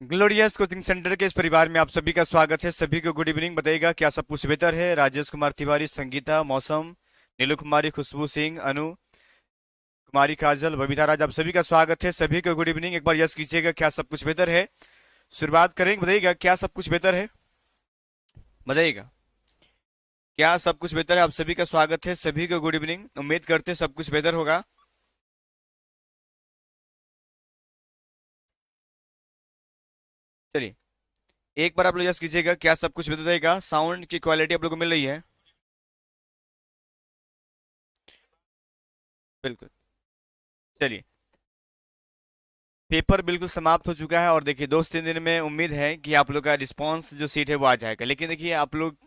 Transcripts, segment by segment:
Glorious coaching centre के इस परिवार में आप सभी का स्वागत है। सभी को गुड इवनिंग। बताइएगा क्या सब कुछ बेहतर है? राजेश कुमार तिवारी, संगीता, मौसम, नीलू कुमारी, खुशबू सिंह, अनु कुमारी, काजल, बबीता राज, आप सभी का स्वागत है। सभी को गुड इवनिंग। एक बार यस कीजिएगा क्या सब कुछ बेहतर है। शुरुआत करेंगे। बताइएगा क्या सब कुछ बेहतर है। बताइएगा क्या सब कुछ बेहतर है। आप सभी का स्वागत है। सभी को गुड इवनिंग। उम्मीद करते हैं सब कुछ बेहतर होगा। चलिए, एक बार आप लोग यस कीजिएगा क्या सब कुछ बेहतर रहेगा। साउंड की क्वालिटी आप लोग को मिल रही है? बिल्कुल। चलिए, पेपर बिल्कुल समाप्त हो चुका है और देखिए 2 से 3 दिन में उम्मीद है कि आप लोग का रिस्पांस जो सीट है वो आ जाएगा। लेकिन देखिए आप लोग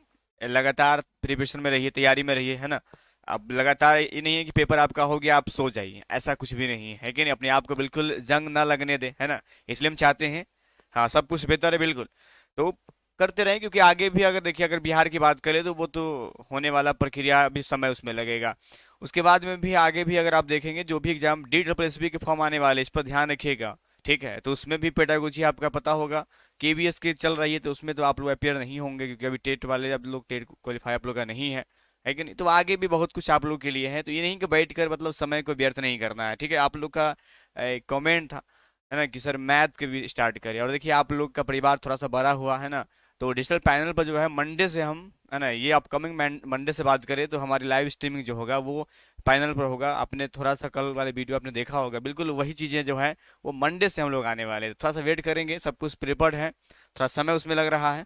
लगातार प्रिपरेशन में रहिए, तैयारी में रहिए, है ना। अब लगातार ये नहीं है कि पेपर आपका हो गया आप सो जाइए, ऐसा कुछ भी नहीं है कि नहीं। अपने आप को बिल्कुल जंग ना लगने दे, है ना। इसलिए हम चाहते हैं, हाँ, सब कुछ बेहतर है बिल्कुल। तो करते रहें, क्योंकि आगे भी अगर देखिए अगर बिहार की बात करें तो वो तो होने वाला प्रक्रिया भी समय उसमें लगेगा। उसके बाद में भी आगे भी अगर आप देखेंगे जो भी एग्जाम DSSB के फॉर्म आने वाले, इस पर ध्यान रखिएगा। ठीक है, तो उसमें भी पेडागोजी आपका पता होगा। KVS की चल रही है तो उसमें तो आप लोग अपियर नहीं होंगे, क्योंकि अभी टेट वाले आप लोग, टेट क्वालिफाई आप लोग का नहीं है कि नहीं। तो आगे भी बहुत कुछ आप लोग के लिए है, तो ये नहीं कि बैठ कर मतलब समय को व्यर्थ नहीं करना है। ठीक है, आप लोग का कमेंट था, है ना, कि सर मैथ के भी स्टार्ट करें। और देखिए आप लोग का परिवार थोड़ा सा बड़ा हुआ है ना, तो डिजिटल पैनल पर जो है मंडे से हम, है ना, ये अपकमिंग मंडे से बात करें तो हमारी लाइव स्ट्रीमिंग जो होगा वो पैनल पर होगा। आपने थोड़ा सा कल वाले वीडियो आपने देखा होगा, बिल्कुल वही चीजें जो है वो मंडे से हम लोग आने वाले हैं। थोड़ा सा वेट करेंगे, सब कुछ प्रिपेयर्ड है, थोड़ा समय उसमें लग रहा है।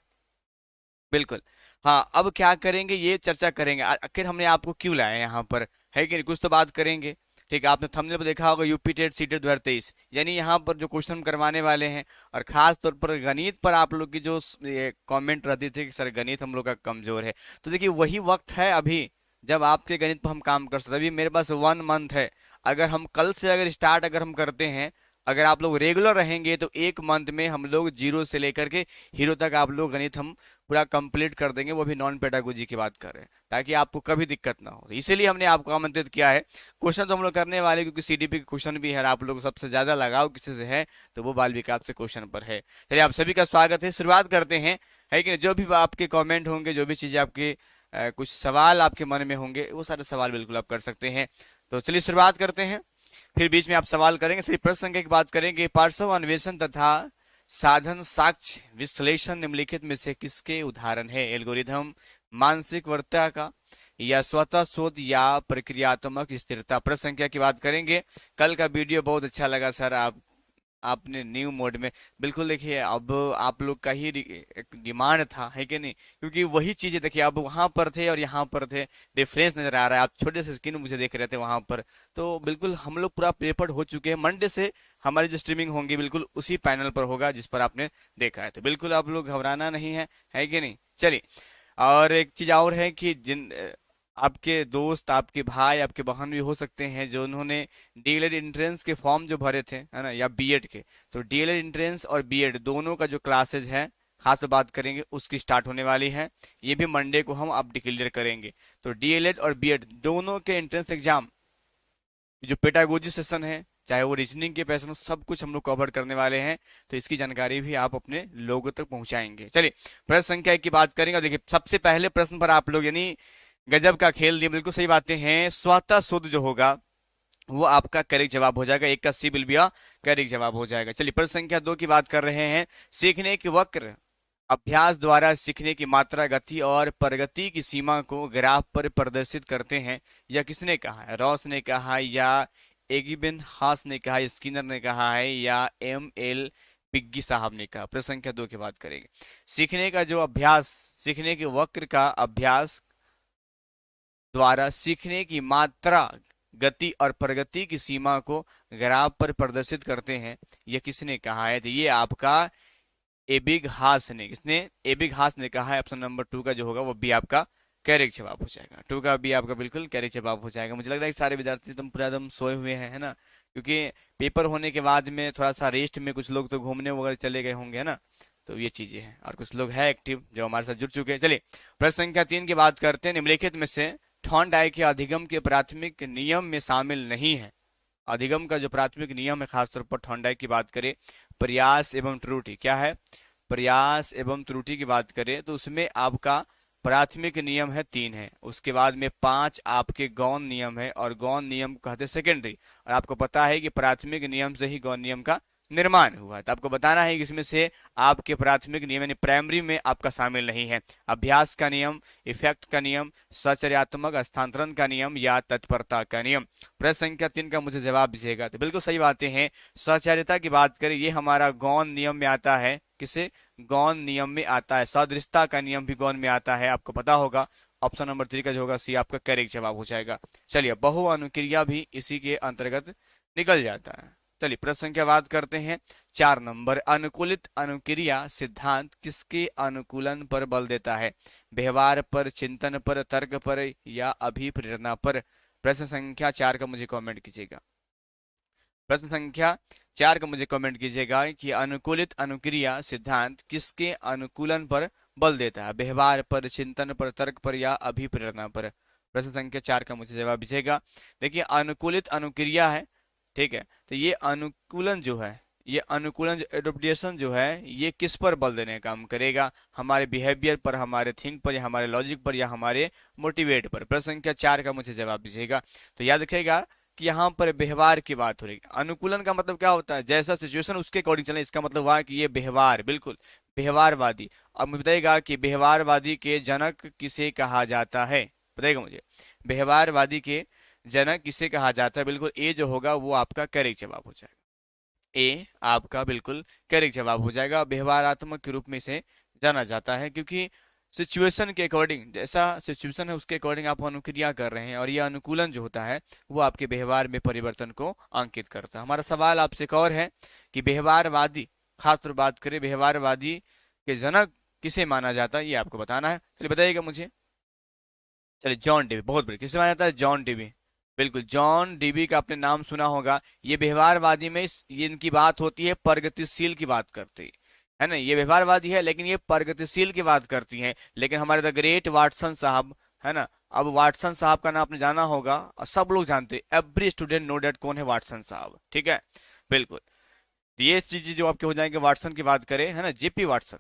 बिल्कुल। हाँ, अब क्या करेंगे ये चर्चा करेंगे, आखिर हमने आपको क्यों लाया है यहाँ पर, है कि नहीं, कुछ तो बात करेंगे। ठीक है, आपने थंबनेल पर देखा होगा यूपी टेट सीटेट 2023, यानी यहाँ पर जो क्वेश्चन करवाने वाले हैं। और खास तौर पर गणित पर आप लोग की जो ये कमेंट रहती थी कि सर गणित हम लोग का कमजोर है, तो देखिए वही वक्त है अभी जब आपके गणित पर हम काम कर सकते हैं। अभी मेरे पास 1 मंथ है। अगर हम कल से अगर स्टार्ट अगर हम करते हैं, अगर आप लोग रेगुलर रहेंगे तो 1 मंथ में हम लोग जीरो से लेकर के हीरो तक आप लोग गणित हम पूरा कंप्लीट कर देंगे, वो भी नॉन पेडागोजी की बात कर रहे हैं, ताकि आपको कभी दिक्कत ना हो। इसीलिए हमने आपको आमंत्रित किया है। क्वेश्चन तो हम लोग करने वाले, क्योंकि CDP के क्वेश्चन भी है और आप लोग सबसे ज्यादा लगाव किसी से है तो वो बाल विकास से क्वेश्चन पर है। चलिए, आप सभी का स्वागत है, शुरुआत करते हैं। है कि नहीं? जो भी आपके कमेंट होंगे, जो भी चीजें आपके कुछ सवाल आपके मन में होंगे, वो सारे सवाल बिल्कुल आप कर सकते हैं। तो चलिए शुरुआत करते हैं, फिर बीच में आप सवाल करेंगे। सही, प्रश्न संख्या की बात करेंगे। पार्श्व अन्वेषण तथा साधन साक्ष्य विश्लेषण निम्नलिखित में से किसके उदाहरण है? एल्गोरिथम, मानसिक वर्ता का, या स्वतः शोध, या प्रक्रियात्मक स्थिरता। प्रश्न संख्या की बात करेंगे। कल का वीडियो बहुत अच्छा लगा सर, आपने न्यू मोड में, बिल्कुल देखिए अब आप लोग का ही एक डिमांड था, है कि नहीं, क्योंकि वही चीजें देखिए अब वहां पर थे और यहाँ पर थे, डिफरेंस नजर आ रहा है। आप छोटे से स्क्रीन में मुझे देख रहे थे वहां पर, तो बिल्कुल हम लोग पूरा प्रिपेयर्ड हो चुके हैं। मंडे से हमारी जो स्ट्रीमिंग होंगी बिल्कुल उसी पैनल पर होगा जिस पर आपने देखा है, तो बिल्कुल आप लोग घबराना नहीं है कि नहीं। चलिए, और एक चीज और है कि जिन आपके दोस्त, आपके भाई, आपके बहन भी हो सकते हैं जो उन्होंने DLED एंट्रेंस के फॉर्म जो भरे थे, है ना, या B.Ed के, तो DLED एंट्रेंस और B.Ed दोनों का जो क्लासेज है, खास तो बात करेंगे उसकी स्टार्ट होने वाली है। ये भी मंडे को हम अब डिक्लेयर करेंगे। तो DLED और B.Ed दोनों के एंट्रेंस एग्जाम, जो पेडागोजी सेशन है, चाहे वो रीजनिंग के पैसे हो, सब कुछ हम लोग कवर करने वाले हैं। तो इसकी जानकारी भी आप अपने लोगों तक पहुंचाएंगे। चलिए, प्रश्न संख्या एक की बात करेंगे। देखिए सबसे पहले प्रश्न पर आप लोग यानी गजब का खेल दिए, बिल्कुल सही बातें हैं। स्वतः शुद्ध जो होगा वो आपका करेक्ट जवाब हो जाएगा। एक का सी विल बी करेक्ट जवाब हो जाएगा। चलिए, प्रश्न संख्या 2 की बात कर रहे हैं। सीखने के वक्र अभ्यास द्वारा सीखने की मात्रा, गति और प्रगति की सीमा को ग्राफ पर प्रदर्शित करते हैं। यह किसने कहा है? रॉस ने कहा है, या एगिबेन हास ने कहा है, स्किनर ने कहा है, या ML पिग्गी साहब ने कहा? प्रश्न संख्या 2 की बात करेंगे। सीखने का जो अभ्यास, सीखने के वक्र का अभ्यास द्वारा सीखने की मात्रा, गति और प्रगति की सीमा को ग्राफ पर प्रदर्शित करते हैं, यह किसने कहा है? तो ये आपका एबिग हास ने, किसने? एबिग हास ने कहा है। ऑप्शन नंबर 2 का जो होगा वो बी आपका करेक्ट जवाब हो जाएगा। 2 का बी आपका बिल्कुल करेक्ट जवाब हो जाएगा। मुझे लग रहा है कि सारे विद्यार्थी तुम पूरा एकदम सोए हुए हैं, है ना, क्योंकि पेपर होने के बाद में थोड़ा सा रेस्ट में कुछ लोग तो घूमने वगैरह चले गए होंगे, है ना। तो ये चीजें हैं, और कुछ लोग हैं एक्टिव जो हमारे साथ जुड़ चुके हैं। चलिए, प्रश्न संख्या 3 की बात करते हैं। निम्नलिखित में से थॉर्नडाइक के अधिगम के प्राथमिक नियम में शामिल नहीं है? अधिगम का जो प्राथमिक नियम है, खासतौर पर थॉर्नडाइक की बात करें, प्रयास एवं त्रुटि। क्या है? प्रयास एवं त्रुटि की बात करें तो उसमें आपका प्राथमिक नियम है 3 है, उसके बाद में 5 आपके गौण नियम है, और गौण नियम को कहते हैं सेकेंडरी। और आपको पता है कि प्राथमिक नियम से ही गौण नियम का निर्माण हुआ है, तो आपको बताना है कि इसमें से आपके प्राथमिक नियम यानी प्राइमरी में आपका शामिल नहीं है। अभ्यास का नियम, इफेक्ट का नियम, सचर्यात्मक हस्तांतरण का नियम या तत्परता का नियम। प्रश्न संख्या 3 का मुझे जवाब दीजिएगा। तो बिल्कुल सही बातें हैं। सचर्यता की बात करें, ये हमारा गौण नियम में आता है। किसे? गौण नियम में आता है। सदृशता का नियम भी गौण में आता है, आपको पता होगा। ऑप्शन नंबर 3 का जो होगा सी आपका करेक्ट जवाब हो जाएगा। चलिए, बहु अनुक्रिया भी इसी के अंतर्गत निकल जाता है। चलिए, प्रश्न संख्या बात करते हैं 4 नंबर। अनुकूलित अनुक्रिया सिद्धांत किसके अनुकूलन पर बल देता है? व्यवहार पर, चिंतन पर, तर्क पर या अभिप्रेरणा पर? प्रश्न संख्या 4 का मुझे कमेंट कीजिएगा। प्रश्न संख्या 4 का मुझे कमेंट कीजिएगा कि अनुकूलित अनुक्रिया सिद्धांत किसके अनुकूलन पर बल देता है? व्यवहार पर, चिंतन पर, तर्क पर या अभिप्रेरणा पर? प्रश्न संख्या 4 का मुझे जवाब दीजिएगा। देखिए, अनुकूलित अनुक्रिया है, ठीक है, तो ये अनुकूलन जो है, ये अनुकूलन जो एडोप्टेशन जो है, ये किस पर बल देने का काम करेगा? हमारे बिहेवियर पर, हमारे थिंक पर, या हमारे लॉजिक पर, या हमारे मोटिवेट पर? प्रश्न संख्या 4 का मुझे जवाब दीजिएगा। तो याद रखिएगा कि यहाँ पर व्यवहार की बात हो रही है। अनुकूलन का मतलब क्या होता है? जैसा सिचुएशन उसके अकॉर्डिंग चले। इसका मतलब हुआ कि ये व्यवहार, बिल्कुल व्यवहारवादी। अब मुझे बताइएगा कि व्यवहारवादी के जनक किसे कहा जाता है? बताइएगा मुझे, व्यवहारवादी के जनक किसे कहा जाता है? बिल्कुल ए जो होगा वो आपका करेक्ट जवाब हो जाएगा। ए आपका बिल्कुल करेक्ट जवाब हो जाएगा। व्यवहारात्मक के रूप में इसे जाना जाता है, क्योंकि सिचुएशन के अकॉर्डिंग, जैसा सिचुएशन है उसके अकॉर्डिंग आप अनुक्रिया कर रहे हैं, और यह अनुकूलन जो होता है वो आपके व्यवहार में परिवर्तन को अंकित करता है। हमारा सवाल आपसे एक और है कि व्यवहारवादी, खासतौर बात करें व्यवहारवादी के जनक किसे माना जाता है, ये आपको बताना है। चलिए बताइएगा मुझे। चलिए, जॉन डीबी, बहुत बढ़िया। किसे माना जाता है? John dB. बिल्कुल, जॉन डीबी का आपने नाम सुना होगा। ये व्यवहारवादी में ये इनकी बात होती है, प्रगतिशील की बात करती है ना। ये व्यवहारवादी है लेकिन ये प्रगतिशील की बात करती हैं। लेकिन हमारे द ग्रेट वाटसन साहब, है ना, अब वाटसन साहब का नाम आपने जाना होगा, और सब लोग जानते हैं, एवरी स्टूडेंट नो डेट कौन है वाटसन साहब, ठीक है। बिल्कुल, ये चीज जो आपके हो जाएंगे, वाटसन की बात करें, है ना, जेपी वाटसन,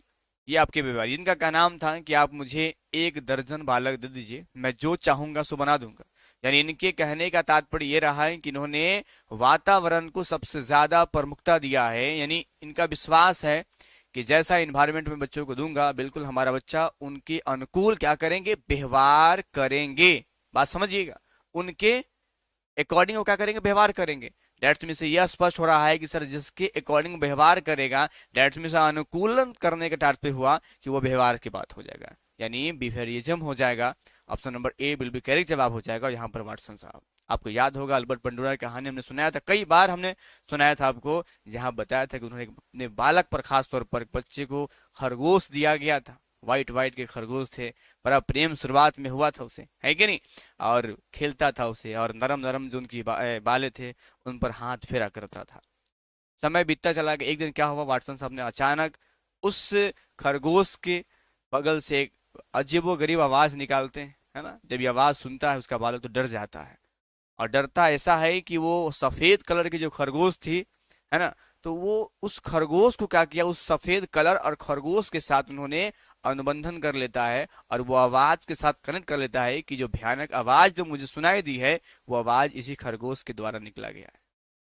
ये आपके व्यवहार। इनका क्या नाम था कि आप मुझे 1 दर्जन बालक दे दीजिए, मैं जो चाहूंगा सो बना दूंगा। यानी इनके कहने का तात्पर्य ये रहा है कि इन्होंने वातावरण को सबसे ज्यादा प्रमुखता दिया है। यानी इनका विश्वास है कि जैसा इन्वायरमेंट में बच्चों को दूंगा, बिल्कुल हमारा बच्चा उनके अनुकूल क्या करेंगे? व्यवहार करेंगे। बात समझिएगा, उनके अकॉर्डिंग वो क्या करेंगे? व्यवहार करेंगे। डेट्स में से यह स्पष्ट हो रहा है कि सर जिसके अकॉर्डिंग व्यवहार करेगा, डेट्स में से अनुकूलन करने का तात्पर्य हुआ कि वो व्यवहार की बात हो जाएगा, यानी बिहेवियरिज्म हो जाएगा। Option number A will be correct जवाब हो जाएगा। यहाँ पर वाटसन साहब, आपको याद होगा अल्बर्ट बंडूरा की कहानी हमने सुनाया था, कई बार हमने सुनाया था आपको, जहां बताया था कि उन्होंने अपने बालक पर, खास तौर पर बच्चे को खरगोश दिया गया था। व्हाइट व्हाइट के खरगोश थे, बड़ा प्रेम शुरुआत में हुआ था उसे, है कि नहीं, और खेलता था उसे, और नरम नरम जो उनकी बालें थे उन पर हाथ फेरा करता था। समय बीतता चला गया। एक दिन क्या हुआ, वाटसन साहब ने अचानक उस खरगोश के बगल से एक अजीबोगरीब आवाज निकालते हैं, है ना। जब ये आवाज सुनता है उसका बालक तो डर जाता है, और डरता ऐसा है कि वो सफेद कलर की जो खरगोश थी, है ना, तो वो उस खरगोश को क्या किया, उस सफेद कलर और खरगोश के साथ उन्होंने अनुबंधन कर लेता है, और वो आवाज के साथ कनेक्ट कर लेता है कि जो भयानक आवाज जो मुझे सुनाई दी है, वो आवाज इसी खरगोश के द्वारा निकला गया है।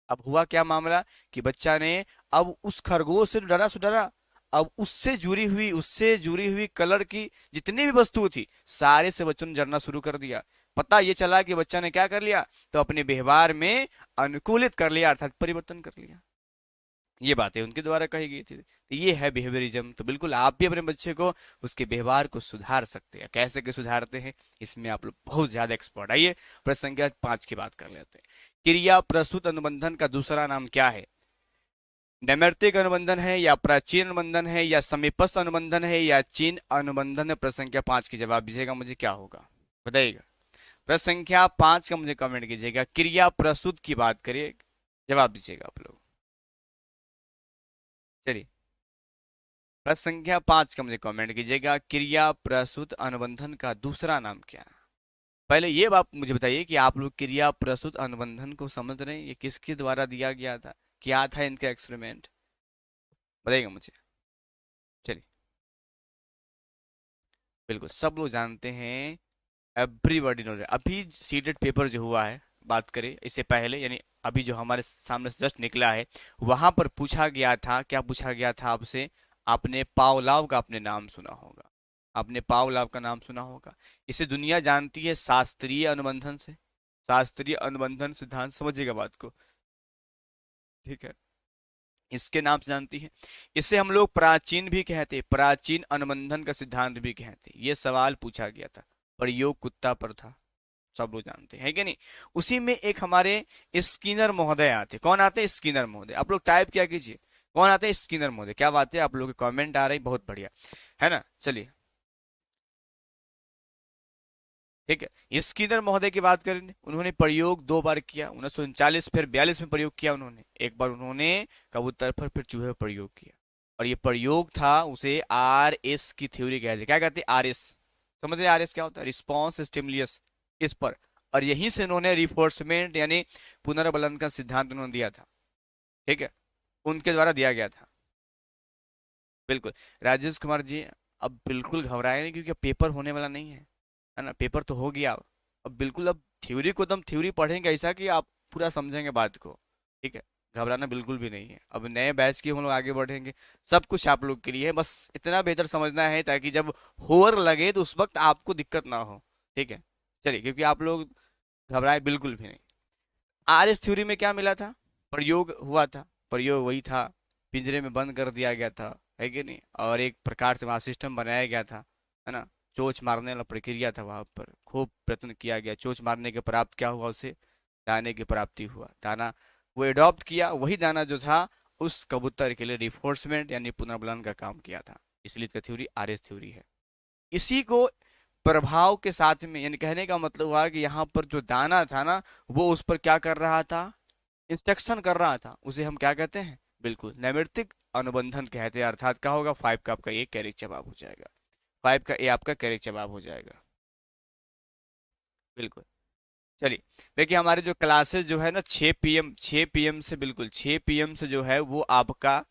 अब हुआ क्या मामला कि बच्चा ने अब उस खरगोश से डरा सो डरा, अब उससे जुड़ी हुई कलर की जितनी भी वस्तु थी, सारे से बच्चों ने जड़ना शुरू कर दिया। पता ये चला कि बच्चा ने क्या कर लिया, तो अपने व्यवहार में अनुकूलित कर लिया, अर्थात परिवर्तन कर लिया। ये बातें उनके द्वारा कही गई थी। तो ये है बिहेवियरिज्म। तो बिल्कुल आप भी अपने बच्चे को उसके व्यवहार को सुधार सकते हैं। कैसे के सुधारते हैं, इसमें आप लोग बहुत ज्यादा एक्सपर्ट। आइए प्रश्न संख्या 5 की बात कर लेते हैं। क्रिया प्रस्तुत अनुबंधन का दूसरा नाम क्या है? नैमित्तिक अनुबंधन है, या प्राचीन अनुबंधन है, या समीपस्थ अनुबंधन है, या चीन अनुबंधन है? प्रश्न संख्या 5 की जवाब दीजिएगा मुझे, क्या होगा बताइएगा। प्रश्न संख्या 5 का मुझे कमेंट कीजिएगा। क्रिया प्रस्तुत की बात करिए, जवाब दीजिएगा आप लोग। चलिए, प्रश्न संख्या 5 का मुझे कमेंट कीजिएगा। क्रिया प्रस्तुत अनुबंधन का दूसरा नाम क्या है? पहले ये बात मुझे बताइए कि आप लोग क्रिया प्रस्तुत अनुबंधन को समझ रहे हैं, ये किसके द्वारा दिया गया था, क्या था इनका एक्सपेरिमेंट? बताइएगा मुझे। चलिए, बिल्कुल सब लोग जानते हैं, एवरीबॉडी नो। अभी सीटेड पेपर जो हुआ है, बात करें इससे पहले, यानी अभी जो हमारे सामने से जस्ट निकला है, वहां पर पूछा गया था, क्या पूछा गया था आपसे? आपने पावलाव का आपने नाम सुना होगा, आपने पावलाव का नाम सुना होगा। इसे दुनिया जानती है शास्त्रीय अनुबंधन से, शास्त्रीय अनुबंधन सिद्धांत, समझिएगा बात को, ठीक है, इसके नाम से जानती है। इसे हम लोग प्राचीन भी कहते हैं, प्राचीन अनुबंधन का सिद्धांत भी कहते हैं। ये सवाल पूछा गया था, प्रयोग कुत्ता पर था, सब लोग जानते हैं कि नहीं। उसी में एक हमारे स्किनर महोदय आते, कौन आते हैं? स्किनर महोदय। आप लोग टाइप क्या कीजिए, कौन आते हैं? स्किनर महोदय। क्या बात है, आप लोग के कमेंट आ रही, बहुत बढ़िया, है ना। चलिए, ठीक है, स्किनर महोदय की बात करें, उन्होंने प्रयोग दो बार किया, 1939 फिर 42 में प्रयोग किया उन्होंने। एक बार उन्होंने कबूतर पर, फिर चूहे पर प्रयोग किया, और ये प्रयोग था, उसे आर एस की थ्योरी कहते हैं। क्या कहते हैं? R S. समझ रहे आर एस क्या होता है? रिस्पॉन्स स्टिमुलस, इस पर। और यहीं से उन्होंने रिफोर्समेंट यानी पुनर्बलन का सिद्धांत उन्होंने दिया था, ठीक है, उनके द्वारा दिया गया था। बिल्कुल, राजेश कुमार जी, अब बिल्कुल घबराए नहीं, क्योंकि अब पेपर होने वाला नहीं है ना, पेपर तो हो गया। अब बिल्कुल, अब थ्योरी को एकदम थ्योरी पढ़ेंगे ऐसा कि आप पूरा समझेंगे बात को, ठीक है, घबराना बिल्कुल भी नहीं है। अब नए बैच की हम लोग आगे बढ़ेंगे, सब कुछ आप लोग के लिए है, बस इतना बेहतर समझना है ताकि जब होर लगे तो उस वक्त आपको दिक्कत ना हो, ठीक है। चलिए, क्योंकि आप लोग घबराए बिल्कुल भी नहीं। आर एस थ्योरी में क्या मिला था? प्रयोग हुआ था, प्रयोग वही था, पिंजरे में बंद कर दिया गया था, है कि नहीं, और एक प्रकार से वहाँ सिस्टम बनाया गया था, है ना। चोंच मारने वाला प्रक्रिया था, वहां पर खूब प्रयत्न किया गया, चोंच मारने के प्राप्त क्या हुआ? उसे दाने की प्राप्ति हुआ, दाना वो एडॉप्ट किया, वही दाना जो था उस कबूतर के लिए रिफोर्समेंट यानी पुनर्बलन का काम किया था। इसलिए इसका थ्योरी आर एस थ्योरी है। इसी को प्रभाव के साथ में, यानी कहने का मतलब हुआ कि यहाँ पर जो दाना था ना, वो उस पर क्या कर रहा था? इंस्ट्रक्शन कर रहा था। उसे हम क्या कहते हैं? बिल्कुल नैमित्तिक अनुबंधन कहते हैं। अर्थात क्या होगा? 5 का आपका ए कैरेक्ट जवाब हो जाएगा, 5 का ए आपका कैरेक्ट जवाब हो जाएगा, बिल्कुल। चलिए, देखिए हमारे जो क्लासेस जो है ना, 6 PM, 6 PM से, बिल्कुल 6 PM से जो है वो आपका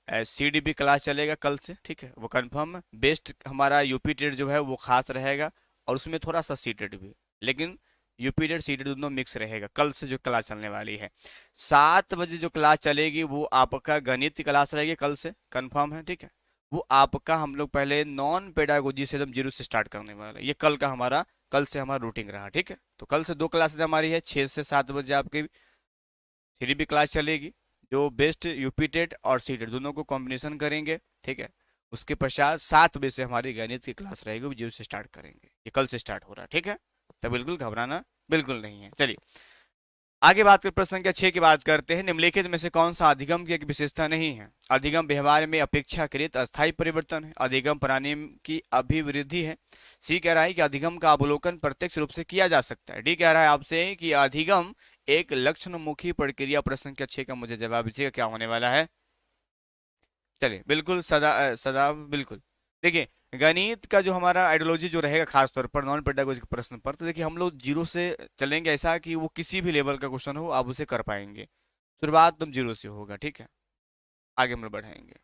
CDB क्लास चलेगा कल से, ठीक है, वो कंफर्म है। बेस्ट हमारा यूपी टेट जो है वो खास रहेगा, और उसमें थोड़ा सा सीटेड भी, लेकिन यूपी टेट सीटेड दोनों मिक्स रहेगा। कल से जो क्लास चलने वाली है, 7 बजे जो क्लास चलेगी वो आपका गणित की क्लास रहेगी, कल से कंफर्म है, ठीक है। वो आपका हम लोग पहले नॉन पेडागोजी से एकदम जीरो से स्टार्ट करने वाला है। ये कल का हमारा, कल से हमारा रूटीन रहा, ठीक है। तो कल से 2 क्लासेस हमारी है, 6 से 7 बजे आपकी सीडीपी क्लास चलेगी, जो बेस्ट यूपी टेट और सी टेट दोनों को कॉम्बिनेशन करेंगे, ठीक है। उसके पश्चात 7 बजे से हमारी गणित की क्लास रहेगी, वो जीरो से स्टार्ट करेंगे। ये कल से स्टार्ट हो रहा है, ठीक है, तो बिल्कुल घबराना बिल्कुल नहीं है। चलिए, आगे बात कर, प्रश्न संख्या 6 की बात करते हैं। निम्नलिखित में से कौन सा अधिगम की एक विशेषता नहीं है? अधिगम व्यवहार में अपेक्षाकृत अस्थायी परिवर्तन है, अधिगम प्राणी की अभिवृद्धि है। सी कह रहा है कि अधिगम का अवलोकन प्रत्यक्ष रूप से किया जा सकता है। डी कह रहा है आपसे कि अधिगम एक लक्षणमुखी प्रक्रिया। प्रश्न संख्या 6 का मुझे जवाब दीजिएगा, क्या होने वाला है? चलिए, बिल्कुल सदा बिल्कुल। देखिए, गणित का जो हमारा आइडियोलॉजी जो रहेगा, खास तौर पर नॉन पेडागोजिक प्रश्न पर, तो देखिए हम लोग जीरो से चलेंगे, ऐसा कि वो किसी भी लेवल का क्वेश्चन हो आप उसे कर पाएंगे। शुरुआत तुम जीरो से होगा, ठीक है, आगे हम लोग बढ़ाएंगे,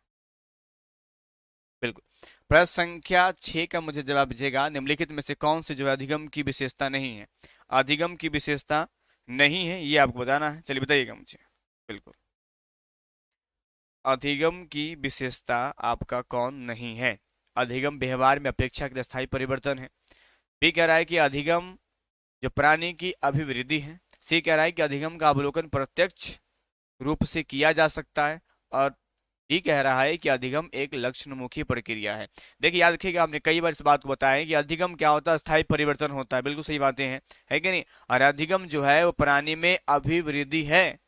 बिल्कुल। प्रश्न संख्या 6 का मुझे जवाब दीजिएगा, निम्नलिखित में से कौन सी जो है अधिगम की विशेषता नहीं है? अधिगम की विशेषता नहीं है, ये आपको बताना है। चलिए बताइएगा मुझे, बिल्कुल। अधिगम की विशेषता आपका कौन नहीं है? अधिगम व्यवहार में अपेक्षाकृत स्थायी परिवर्तन है। बी कह रहा है कि अधिगम जो प्राणी की अभिवृद्धि है। सी कह रहा है कि अधिगम का अवलोकन प्रत्यक्ष रूप से किया जा सकता है। और डी कह रहा है कि अधिगम एक लक्षणमुखी प्रक्रिया है। देखिए, याद रखिएगा, आपने कई बार इस बात को बताया है कि अधिगम क्या होता है? स्थायी परिवर्तन होता है, बिल्कुल सही बातें हैं, है कि नहीं। और अधिगम जो है वो प्राणी में अभिवृद्धि है,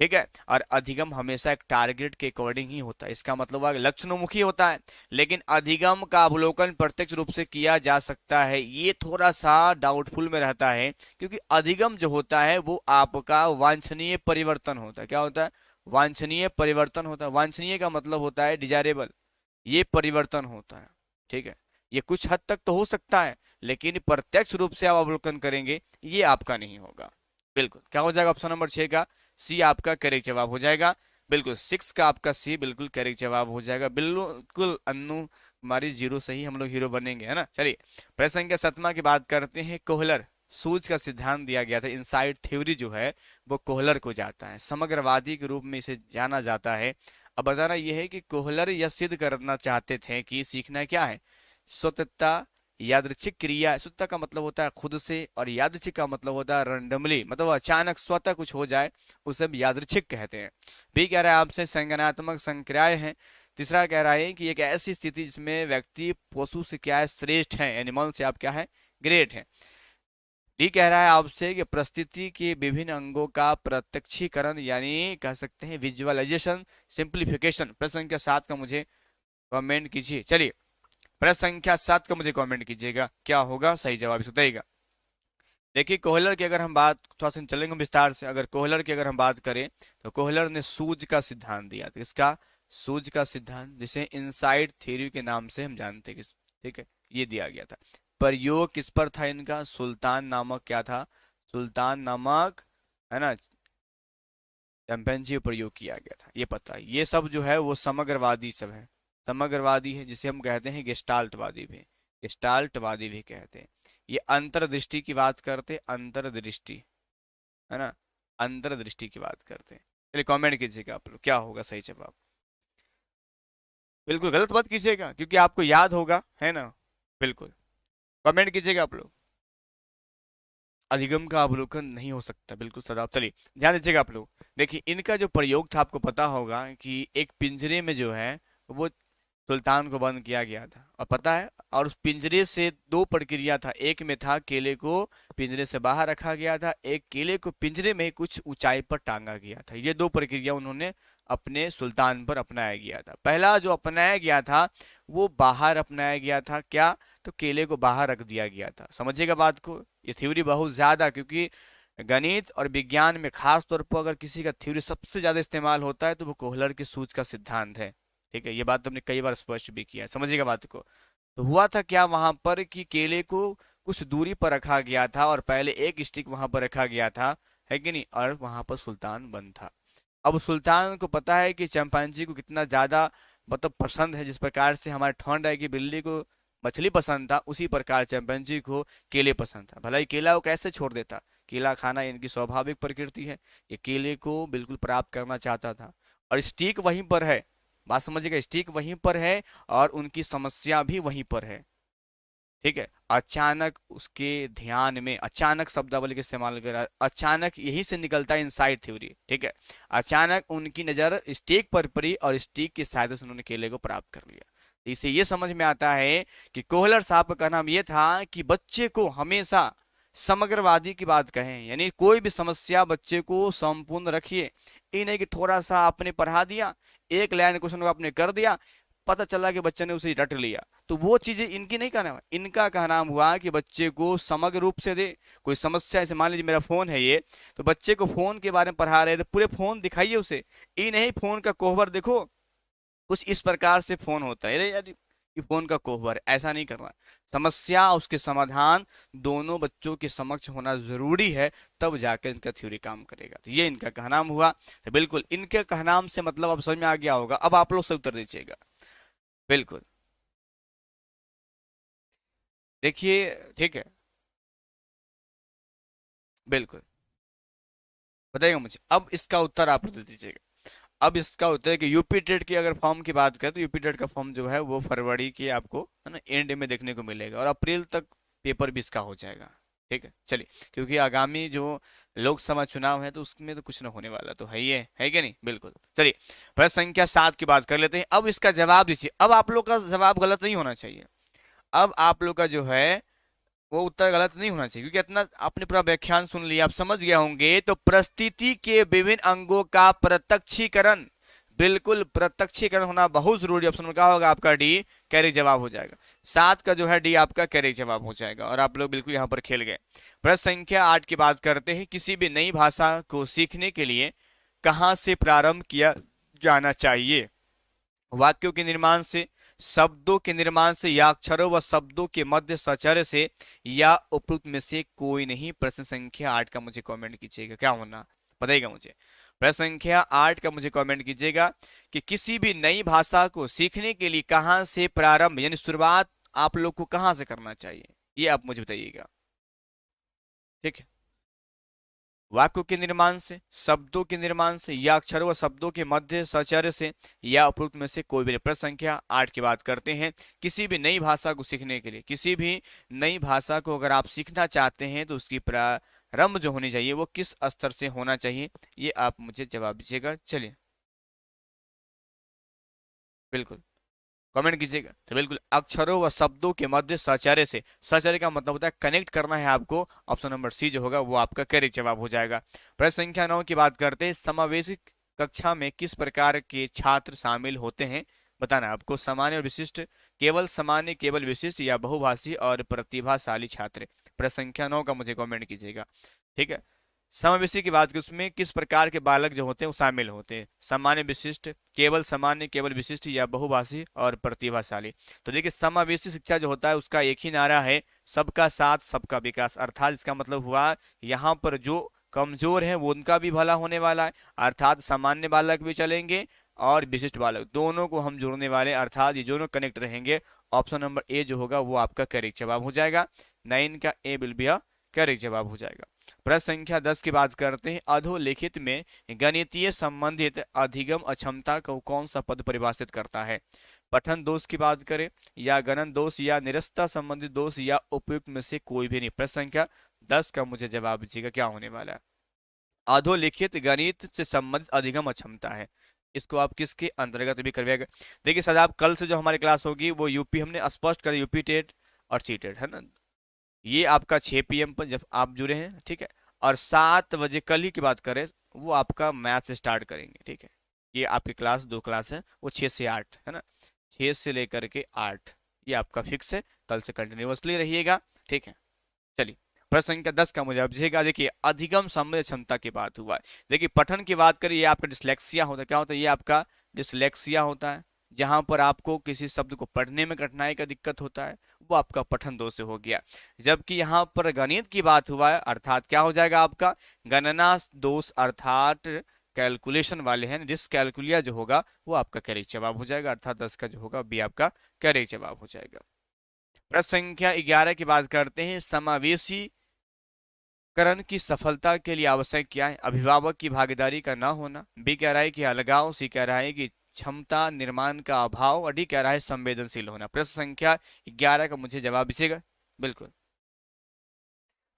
ठीक है। और अधिगम हमेशा एक टारगेट के अकॉर्डिंग ही होता है, इसका मतलब है लक्ष्योन्मुखी होता है। लेकिन अधिगम का अवलोकन प्रत्यक्ष रूप से किया जा सकता है, ये थोड़ा सा डाउटफुल में रहता है, क्योंकि अधिगम जो होता है वो आपका वांछनीय परिवर्तन होता है। क्या होता है? वांछनीय परिवर्तन होता है। वांछनीय का मतलब होता है डिजायरेबल, ये परिवर्तन होता है, ठीक है। ये कुछ हद तक तो हो सकता है, लेकिन प्रत्यक्ष रूप से आप अवलोकन करेंगे, ये आपका नहीं होगा। बिल्कुल, क्या हो जाएगा ऑप्शन नंबर 6 का सी आपका करेक्ट जवाब हो जाएगा। बिल्कुल 6 का आपका सी बिल्कुल करेक्ट जवाब हो जाएगा। बिल्कुल अन्नू, हमारी जीरो से ही हम लोग हीरो बनेंगे, है ना। चलिए प्रश्न संख्या 7 की बात करते हैं। कोहलर सूझ का सिद्धांत दिया गया था। इनसाइड थ्योरी जो है वो कोहलर को जाता है, समग्रवादी के रूप में इसे जाना जाता है। अब बताना यह है कि कोहलर यह सिद्ध करना चाहते थे कि सीखना क्या है, स्वतंत्रता, यादृच्छिक क्रिया। स्वतंत्रता का मतलब होता है खुद से, और यादृच्छिक का मतलब होता है रैंडमली, मतलब अचानक स्वतः कुछ हो जाए, उसे हम यादृच्छिक कहते हैं। बी कह रहा है आपसे संज्ञानात्मक संक्रियाएं हैं। तीसरा कह रहा है कि एक ऐसी स्थिति जिसमें व्यक्ति पशु से क्या है, श्रेष्ठ है, एनिमल से आप क्या है, ग्रेट है। डी कह रहा है आपसे कि परिस्थिति के विभिन्न अंगों का प्रत्यक्षीकरण, यानी कह सकते हैं विजुअलाइजेशन, सिंप्लीफिकेशन। प्रश्न संख्या 7 का मुझे कमेंट कीजिए। चलिए प्रश्न संख्या 7 का मुझे कमेंट कीजिएगा, क्या होगा सही जवाब, इसे बताइएगा। देखिए कोहलर की अगर हम बात, थोड़ा सा चलेंगे विस्तार से। अगर कोहलर की अगर हम बात करें तो कोहलर ने सूझ का सिद्धांत दिया था। इसका सूझ का सिद्धांत, जिसे इनसाइड थ्योरी के नाम से हम जानते हैं, ठीक है, ये दिया गया था। प्रयोग किस पर था इनका, सुल्तान नामक क्या था, सुल्तान नामक, है ना, चैंपियनशिप प्रयोग किया गया था, ये पता है। ये सब जो है वो समग्रवादी सब है, समग्रवादी है, जिसे हम कहते हैं गेस्टाल्टवादी भी, गेस्टाल्टवादी भी कहते हैं। ये अंतर्दृष्टि की बात करते, अंतर्दृष्टि, है ना, अंतर्दृष्टि की बात करते हैं। चलिए कमेंट कीजिएगा आप लोग, क्या होगा सही जवाब। बिल्कुल गलत मत कीजिएगा क्योंकि आपको याद होगा, है ना। बिल्कुल कमेंट कीजिएगा आप लोग। अधिगम का अवलोकन नहीं हो सकता, बिल्कुल सदाब। चलिए ध्यान दीजिएगा आप लोग। देखिए इनका जो प्रयोग था, आपको पता होगा कि एक पिंजरे में जो है वो सुल्तान को बंद किया गया था, और पता है, और उस पिंजरे से दो प्रक्रिया था। एक में था केले को पिंजरे से बाहर रखा गया था, एक केले को पिंजरे में कुछ ऊंचाई पर टांगा गया था। ये दो प्रक्रिया उन्होंने अपने सुल्तान पर अपनाया गया था। पहला जो अपनाया गया था वो बाहर अपनाया गया था, क्या, तो केले को बाहर रख दिया गया था। समझिएगा बात को, ये थ्योरी बहुत ज्यादा, क्योंकि गणित और विज्ञान में खास तौर पर अगर किसी का थ्योरी सबसे ज्यादा इस्तेमाल होता है तो वो कोहलर की सूझ का सिद्धांत है। ठीक है, ये बात तुमने कई बार स्पष्ट भी किया है, समझिएगा बात को। तो हुआ था क्या वहां पर कि केले को कुछ दूरी पर रखा गया था, और पहले एक स्टिक वहां पर रखा गया था, है कि नहीं, और वहां पर सुल्तान बंद था। अब सुल्तान को पता है कि चंपांजी को कितना ज्यादा मतलब पसंद है, जिस प्रकार से हमारे ठंड है कि बिल्ली को मछली पसंद था, उसी प्रकार चंपांजी को केले पसंद था। भला ये केला को कैसे छोड़ देता, केला खाना इनकी स्वाभाविक प्रकृति है, ये केले को बिल्कुल प्राप्त करना चाहता था। और स्टिक वहीं पर है, बात समझिएगा, स्टिक वहीं पर है और उनकी समस्या भी वहीं पर है। ठीक है, अचानक उसके ध्यान में, अचानक शब्दावली का इस्तेमाल करा, अचानक यही से निकलता है इनसाइड थ्योरी। ठीक है, अचानक उनकी नजर स्टिक पर पड़ी और स्टिक की सहायता से उन्होंने केले को प्राप्त कर लिया। इससे ये समझ में आता है कि कोहलर साहब का कहना ये था कि बच्चे को हमेशा समग्रवादी की बात कहें, यानी कोई भी समस्या बच्चे को संपूर्ण रखिए। ये नहीं कि थोड़ा सा आपने पढ़ा दिया, एक लाइन क्वेश्चन को आपने कर दिया, पता चला कि बच्चे ने उसे रट लिया, तो वो चीजें इनकी नहीं कहना। इनका कहना हुआ कि बच्चे को समग्र रूप से दे। कोई समस्या, जैसे मान लीजिए मेरा फोन है ये, तो बच्चे को फोन के बारे में पढ़ा रहे तो पूरे फोन दिखाइए उसे, ये नहीं फोन का कोहबर देखो कुछ इस प्रकार से फोन होता है, अरे यार ये फोन का कोहबर, ऐसा नहीं करना। समस्या उसके समाधान दोनों बच्चों के समक्ष होना जरूरी है, तब जाकर इनका थ्योरी काम करेगा। तो ये इनका कहनाम हुआ। तो बिल्कुल इनके कहनाम से मतलब अब समझ में आ गया होगा। अब आप लोग से उत्तर दीजिएगा। बिल्कुल देखिए, ठीक है, बिल्कुल बताइएगा मुझे। अब इसका उत्तर आप दे दीजिएगा। अब इसका उत्तर है कि यूपी टेट की अगर फॉर्म की बात करें तो यूपी टेट का फॉर्म जो है वो फरवरी के आपको, है ना, एंड में देखने को मिलेगा, और अप्रैल तक पेपर भी इसका हो जाएगा। ठीक है, चलिए, क्योंकि आगामी जो लोकसभा चुनाव है तो उसमें तो कुछ ना होने वाला तो है, ही है क्या नहीं। बिल्कुल चलिए प्रश्न संख्या 7 की बात कर लेते हैं। अब इसका जवाब दीजिए। अब आप लोग का जवाब गलत नहीं होना चाहिए। अब आप लोग का जो है वो उत्तर गलत नहीं होना चाहिए, क्योंकि इतना आपने पूरा व्याख्यान सुन लिया, आप समझ गए होंगे। तो परिस्थिति के विभिन्न अंगों का प्रत्यक्षीकरण, बिल्कुल प्रत्यक्षीकरण होना बहुत जरूरी। ऑप्शन में क्या होगा आपका, डी कैरी जवाब हो जाएगा। 7 का जो है डी आपका कैरी जवाब हो जाएगा, और आप लोग बिल्कुल यहाँ पर खेल गए। प्रश्न संख्या 8 की बात करते हैं। किसी भी नई भाषा को सीखने के लिए कहाँ से प्रारंभ किया जाना चाहिए, वाक्यों के निर्माण से, शब्दों के निर्माण से, या अक्षरों व शब्दों के मध्य सचर से, या उपयुक्त में से कोई नहीं। प्रश्न संख्या 8 का मुझे कमेंट कीजिएगा, क्या होना बताइएगा मुझे। प्रश्न संख्या 8 का मुझे कमेंट कीजिएगा कि किसी भी नई भाषा को सीखने के लिए कहाँ से प्रारंभ यानी शुरुआत आप लोग को कहाँ से करना चाहिए, ये आप मुझे बताइएगा। ठीक है, वाक्यों के निर्माण से, शब्दों के निर्माण से, या अक्षरों व शब्दों के मध्य साचार्य से, या उपरोक्त में से कोई भी नहीं। प्रश्न संख्या 8 की बात करते हैं। किसी भी नई भाषा को सीखने के लिए, किसी भी नई भाषा को अगर आप सीखना चाहते हैं तो उसकी प्रारंभ जो होनी चाहिए वो किस स्तर से होना चाहिए, ये आप मुझे जवाब दीजिएगा। चलिए बिल्कुल कमेंट कीजिएगा। तो बिल्कुल अक्षरों व शब्दों के मध्य साचार्य से, साचार्य का मतलब होता है कनेक्ट करना है आपको। ऑप्शन नंबर सी जो होगा वो आपका करेक्ट जवाब हो जाएगा। प्रश्न संख्या 9 की बात करते हैं। समावेशी कक्षा में किस प्रकार के छात्र शामिल होते हैं, बताना है आपको। सामान्य और विशिष्ट, केवल सामान्य, केवल विशिष्ट, या बहुभाषी और प्रतिभाशाली छात्र। प्रश्न संख्या 9 का मुझे कमेंट कीजिएगा। ठीक है, समावेशी की बात की उसमें किस प्रकार के बालक जो होते हैं वो शामिल होते हैं। सामान्य, विशिष्ट, केवल सामान्य, केवल विशिष्ट, या बहुभाषी और प्रतिभाशाली। तो देखिए समावेशी शिक्षा जो होता है उसका एक ही नारा है, सबका साथ सबका विकास। अर्थात इसका मतलब हुआ यहाँ पर जो कमजोर है वो उनका भी भला होने वाला है, अर्थात सामान्य बालक भी चलेंगे और विशिष्ट बालक, दोनों को हम जोड़ने वाले, अर्थात ये दोनों कनेक्ट रहेंगे। ऑप्शन नंबर ए जो होगा वो आपका करेक्ट जवाब हो जाएगा। 9 का ए विल बी करेक्ट जवाब हो जाएगा। प्रश्न संख्या 10 की बात करते हैं। अधोलिखित में गणितीय संबंधित अधिगम अक्षमता को कौन सा पद परिभाषित करता है। पठन दोष की बात करें, या गणन दोष, या निरस्ता संबंधित दोष, या उपयुक्त में से कोई भी नहीं। प्रश्न संख्या 10 का मुझे जवाब दीजिएगा क्या होने वाला है। अधोलिखित गणित से संबंधित अधिगम अक्षमता है, इसको आप किसके अंतर्गत भी करवाएगा। देखिए सर, आप कल से जो हमारी क्लास होगी वो यूपी हमने स्पष्ट कर, यूपी टेट और सी टेट है ना, ये आपका 6 PM पर जब आप जुड़े हैं। ठीक है, और 7 बजे कल ही की बात करें वो आपका मैथ से स्टार्ट करेंगे। ठीक है, ये आपकी क्लास 2 क्लास है, वो 6 से 8 है ना, 6 से लेकर के 8, ये आपका फिक्स है। कल से कंटिन्यूअसली रहिएगा। ठीक है, चलिए प्रश्न संख्या 10 का मुझे अब देखिएगा। देखिए अधिगम संबंध क्षमता की बात हुआ है। देखिए पठन की बात करिए, ये आपका डिसलेक्सिया होता है। क्या होता है, ये आपका डिसलेक्सिया होता है, जहां पर आपको किसी शब्द को पढ़ने में कठिनाई का दिक्कत होता है, वो आपका पठन दोष से हो गया। जबकि यहाँ पर गणित की बात हुआ है, अर्थात क्या हो जाएगा आपका गणना दोष, अर्थात कैलकुलेशन वाले हैं, डिसकैलकुलिया जो होगा वो आपका करेक्ट जवाब हो जाएगा। अर्थात 10 का जो होगा बी आपका करेक्ट जवाब हो जाएगा। प्रश्न संख्या 11 की बात करते हैं। समावेशी करण की सफलता के लिए आवश्यक क्या है। अभिभावक की भागीदारी का ना होना, बी कह रहा है कि अलगाव, सी कह रहा है कि क्षमता निर्माण का अभाव, और डी कह रहा है संवेदनशील होना। प्रश्न संख्या 11 का मुझे जवाब दीजिएगा। बिल्कुल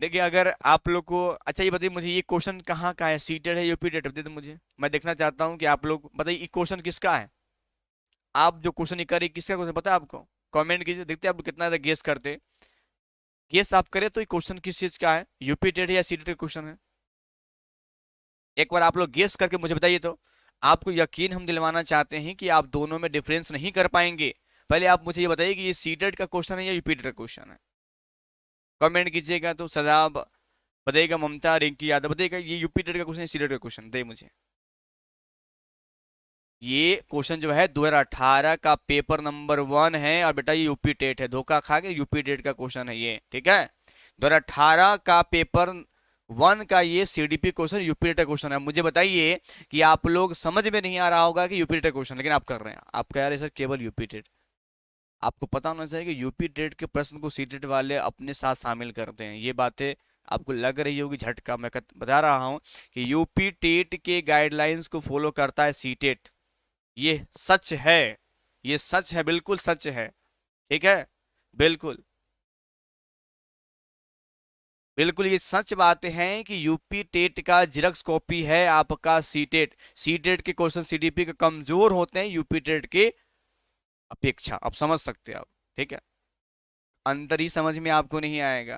देखिए अगर आप लोग को, अच्छा ये बताइए मुझे, ये क्वेश्चन कहाँ का है, सीटेड है यूपी टेट बता दीजिए मुझे, मैं देखना चाहता हूँ कि आप लोग बताइए ये क्वेश्चन किसका है। आप जो क्वेश्चन कर रही किसका क्वेश्चन पता है आपको, कमेंट कीजिए, देखते हैं आप कितना गेस करते। गेस आप करें तो ये क्वेश्चन किस चीज का है, यूपी टेट या सीटेट का क्वेश्चन है। एक बार आप लोग गेस करके मुझे बताइए। तो आपको यकीन हम दिलवाना चाहते हैं कि आप दोनों में डिफरेंस नहीं कर पाएंगे। पहले आप मुझे ये बताइए कि ये सीटेट का क्वेश्चन है या यूपी टेट का क्वेश्चन है। कमेंट कीजिएगा। तो सदाब बताइएगा, ममता, रिंकी यादव बताइएगा ये यूपी टेट का क्वेश्चन है सीटेट का क्वेश्चन, दे मुझे। ये क्वेश्चन जो है 2018 का पेपर नंबर 1 है, और बेटा ये यूपी टेट है, धोखा खा के यूपी टेट का क्वेश्चन है ये। ठीक है, 2018 का पेपर 1 का ये सीडीपी क्वेश्चन यूपी टेट का क्वेश्चन है। मुझे बताइए कि आप लोग समझ में नहीं आ रहा होगा कि यूपी टेट का क्वेश्चन, लेकिन आप कर रहे हैं, आप कह रहे हैं सर केवल यूपी टेट। आपको पता होना चाहिए कि यूपी टेट के प्रश्न को सीटेट वाले अपने साथ शामिल करते हैं। ये बातें आपको लग रही होगी झटका, मैं बता रहा हूं कि यूपी टेट के गाइडलाइंस को फॉलो करता है सीटेट। ये सच है, ये सच है, बिल्कुल सच है। ठीक है, बिल्कुल बिल्कुल ये सच बातें हैं कि यूपी टेट का जिरक्स कॉपी है आपका सीटेट। सीटेट के क्वेश्चन सीडीपी के कमजोर होते हैं यूपी टेट के अपेक्षा, आप समझ सकते हैं आप। ठीक है, अंतर ही समझ में आपको नहीं आएगा।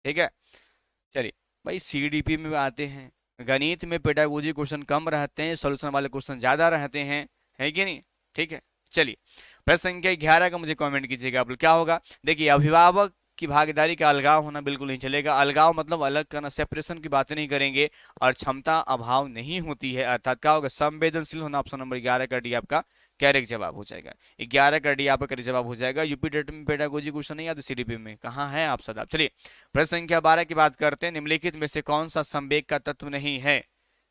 ठीक है, चलिए भाई सीडीपी में आते हैं। गणित में पेडागोजी क्वेश्चन कम रहते हैं, सॉल्यूशन वाले क्वेश्चन ज्यादा रहते हैं, है कि नहीं। ठीक है, चलिए प्रश्न संख्या 11 का मुझे कमेंट कीजिएगा आप लोग क्या होगा। देखिए अभिभावक की भागीदारी का अलगाव होना बिल्कुल नहीं चलेगा। अलगाव मतलब अलग करना, सेपरेशन की बातें नहीं करेंगे। और क्षमता अभाव नहीं होती है, अर्थात क्या होगा संवेदनशील होना। ऑप्शन नंबर 11 का डी आपका करेक्ट जवाब हो जाएगा। 11 का डी आपका करेक्ट जवाब हो जाएगा। यूपी टेट में पेडागोजी क्वेश्चन नहीं आते, सीडीपी में कहाँ है आप सदा। चलिए प्रश्न संख्या 12 की बात करते हैं। निम्नलिखित में से कौन सा संवेग का तत्व नहीं है।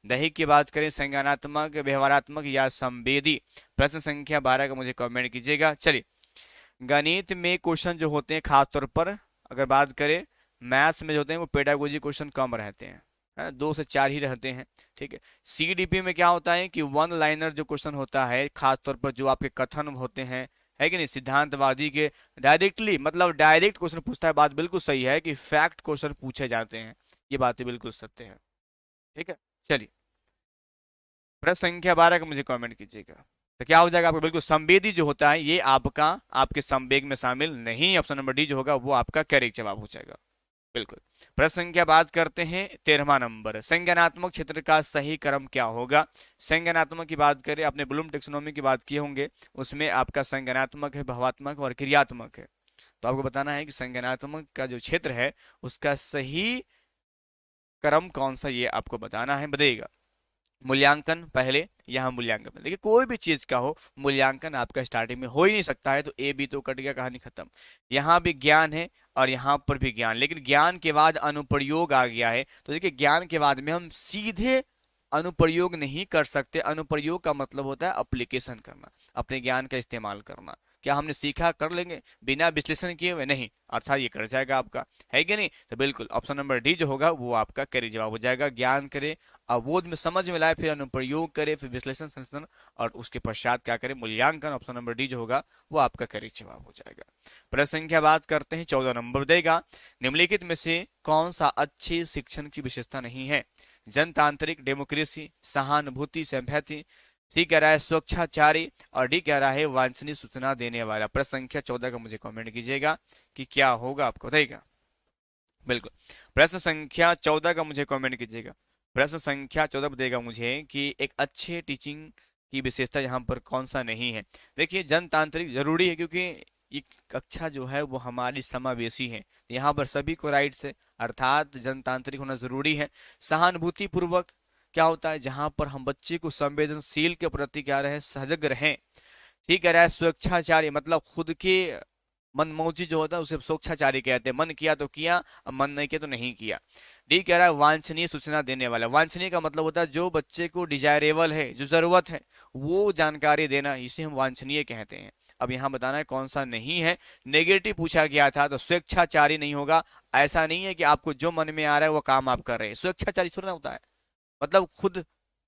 दैहिक की बात करें, संज्ञानात्मक, व्यवहारात्मक या संवेदी। प्रश्न संख्या 12 का मुझे कमेंट कीजिएगा। चलिए, गणित में क्वेश्चन जो होते हैं खासतौर पर अगर बात करें, मैथ्स में जो होते हैं वो पेडागोजी क्वेश्चन कम रहते हैं, है, 2 से 4 ही रहते हैं। ठीक है। सीडीपी में क्या होता है कि वन लाइनर जो क्वेश्चन होता है खासतौर पर जो आपके कथन होते हैं, है कि नहीं, सिद्धांतवादी के डायरेक्टली मतलब डायरेक्ट क्वेश्चन पूछता है। बात बिल्कुल सही है कि फैक्ट क्वेश्चन पूछे जाते हैं, ये बातें बिल्कुल सत्य है। ठीक है। चलिए, प्रश्न संख्या 12 का मुझे कमेंट कीजिएगा। तो क्या हो जाएगा आपका, बिल्कुल संवेदी जो होता है ये आपका आपके संवेग में शामिल नहीं, ऑप्शन नंबर डी जो होगा वो आपका करेक्ट जवाब हो जाएगा। बिल्कुल। प्रश्न संख्या बात करते हैं 13वां नंबर, संज्ञानात्मक क्षेत्र का सही क्रम क्या होगा। संज्ञानात्मक की बात करें, आपने ब्लूम टेक्सोनोमी की बात किए होंगे, उसमें आपका संज्ञानात्मक है, भावात्मक और क्रियात्मक है। तो आपको बताना है कि संज्ञानात्मक का जो क्षेत्र है उसका सही क्रम कौन सा, ये आपको बताना है, बताइएगा। मूल्यांकन पहले, यहाँ मूल्यांकन पहले। देखिए, कोई भी चीज का हो मूल्यांकन आपका स्टार्टिंग में हो ही नहीं सकता है, तो ए बी तो कट गया, कहानी खत्म। यहाँ भी ज्ञान है और यहाँ पर भी ज्ञान, लेकिन ज्ञान के बाद अनुप्रयोग आ गया है। तो देखिए, ज्ञान के बाद में हम सीधे अनुप्रयोग नहीं कर सकते। अनुप्रयोग का मतलब होता है एप्लीकेशन करना, अपने ज्ञान का इस्तेमाल करना। क्या हमने सीखा कर लेंगे बिना विश्लेषण किए हुए? नहीं, अर्थात ये कर जाएगा आपका, है कि नहीं। तो बिल्कुल ऑप्शन नंबर डी जो होगा वो आपका करेक्ट जवाब हो जाएगा। ज्ञान करे, अवबोध में समझ में लाए, फिर अनुप्रयोग करे, फिर विश्लेषण संशोधन, और उसके पश्चात क्या करे, मूल्यांकन। ऑप्शन नंबर डी जो होगा वो आपका करेक्ट जवाब हो जाएगा। प्रश्न संख्या बात करते हैं 14 नंबर देगा, निम्नलिखित में से कौन सा अच्छे शिक्षण की विशेषता नहीं है। जनतांत्रिक, डेमोक्रेसी, सहानुभूति, सिंपैथी। सी कह रहा है स्वच्छाचारी, और डी कह रहा है वांछनीय सूचना देने वाला। प्रश्न संख्या 14 का मुझे कमेंट कीजिएगा कि क्या होगा, आपको बताइएगा। बिल्कुल, प्रश्न संख्या 14 का मुझे कमेंट कीजिएगा। प्रश्न संख्या 14 बताइएगा मुझे कि एक अच्छे टीचिंग की विशेषता यहाँ पर कौन सा नहीं है। देखिए, जनतांत्रिक जरूरी है क्योंकि ये कक्षा जो है वो हमारी समावेशी है, यहाँ पर सभी को राइट्स है, अर्थात जनतांत्रिक होना जरूरी है। सहानुभूति पूर्वक क्या होता है, जहां पर हम बच्चे को संवेदनशील के प्रति क्या रहे, सजग रहें। ठीक कह रहा है स्वेच्छाचारी, मतलब खुद के मनमौजी जो होता है उसे स्वेच्छाचारी कहते हैं। मन किया तो किया, अब मन नहीं किया तो नहीं किया। डी कह रहा है वांछनीय सूचना देने वाला। वांछनीय का मतलब होता है जो बच्चे को डिजायरेबल है, जो जरूरत है वो जानकारी देना, इसे हम वांछनीय कहते हैं। अब यहाँ बताना है कौन सा नहीं है। नेगेटिव पूछा गया था तो स्वेच्छाचारी नहीं होगा। ऐसा नहीं है कि आपको जो मन में आ रहा है वो काम आप कर रहे हैं, स्वेच्छाचारी थोड़ा ना होता है। मतलब खुद,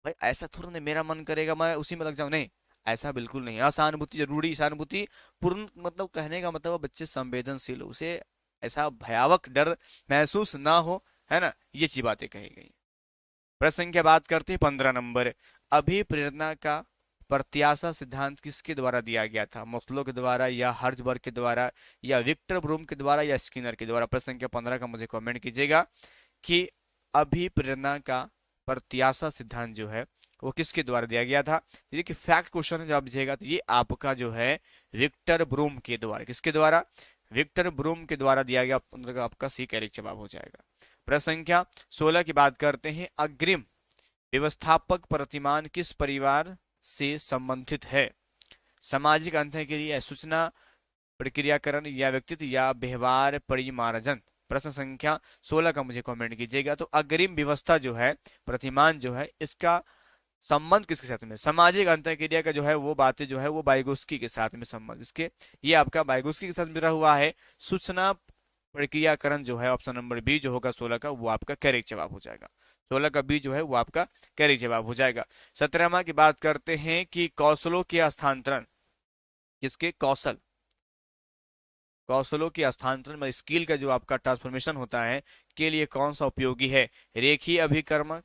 भाई ऐसा थोड़ा नहीं मेरा मन करेगा मैं उसी में लग जाऊं, नहीं, ऐसा बिल्कुल नहीं है। असहानुभूति जरूरी, सहानुभूति पूर्ण मतलब कहने का मतलब बच्चे संवेदनशील हो, उसे ऐसा भयावक डर महसूस ना हो, है ना, ये सी बातें कही गई। प्रश्न संख्या बात करते हैं 15 नंबर, अभिप्रेरणा का प्रत्याशा सिद्धांत किसके द्वारा दिया गया था। मोस्लो के द्वारा, या हर्जबर्ग के द्वारा, या विक्टर ब्रूम के द्वारा, या स्किनर के द्वारा। प्रश्न संख्या 15 का मुझे कमेंट कीजिएगा कि अभिप्रेरणा का प्रत्याशा सिद्धांत जो है वो किसके द्वारा दिया गया था। ये कि फैक्ट क्वेश्चन जवाब दीजिएगा तो ये आपका जो है विक्टर ब्रूम के द्वारा। किसके द्वारा? विक्टर ब्रूम के द्वारा दिया गया, आपका सी करेक्ट जवाब हो जाएगा। प्रश्न संख्या 16 की बात करते हैं, अग्रिम व्यवस्थापक प्रतिमान किस परिवार से संबंधित है। सामाजिक अंतर के लिए सूचना प्रक्रियाकरण, या व्यक्तित्व, या व्यवहार परिमार्जन। प्रश्न संख्या 16 का मुझे कमेंट कीजिएगा। तो अग्रिम व्यवस्था जो है, प्रतिमान जो है, इसका संबंध किसके साथ में? सामाजिक अंतर क्रिया का जो है वो बातें जो है वो वाइगोस्की के साथ में संबंध, इसके ये आपका वाइगोस्की के साथ मिला हुआ है। सूचना प्रक्रियाकरण जो है ऑप्शन नंबर बी जो होगा 16 का वो आपका करेक्ट जवाब हो जाएगा। 16 का बी जो है वो आपका करेक्ट जवाब हो जाएगा। 17वां की बात करते हैं कि कौशलों के हस्तांतरण, किसके? कौशलों के हस्तांतरण में स्किल का जो आपका ट्रांसफॉर्मेशन होता है के लिए कौन सा उपयोगी है। रेखीय अभिकर्मक,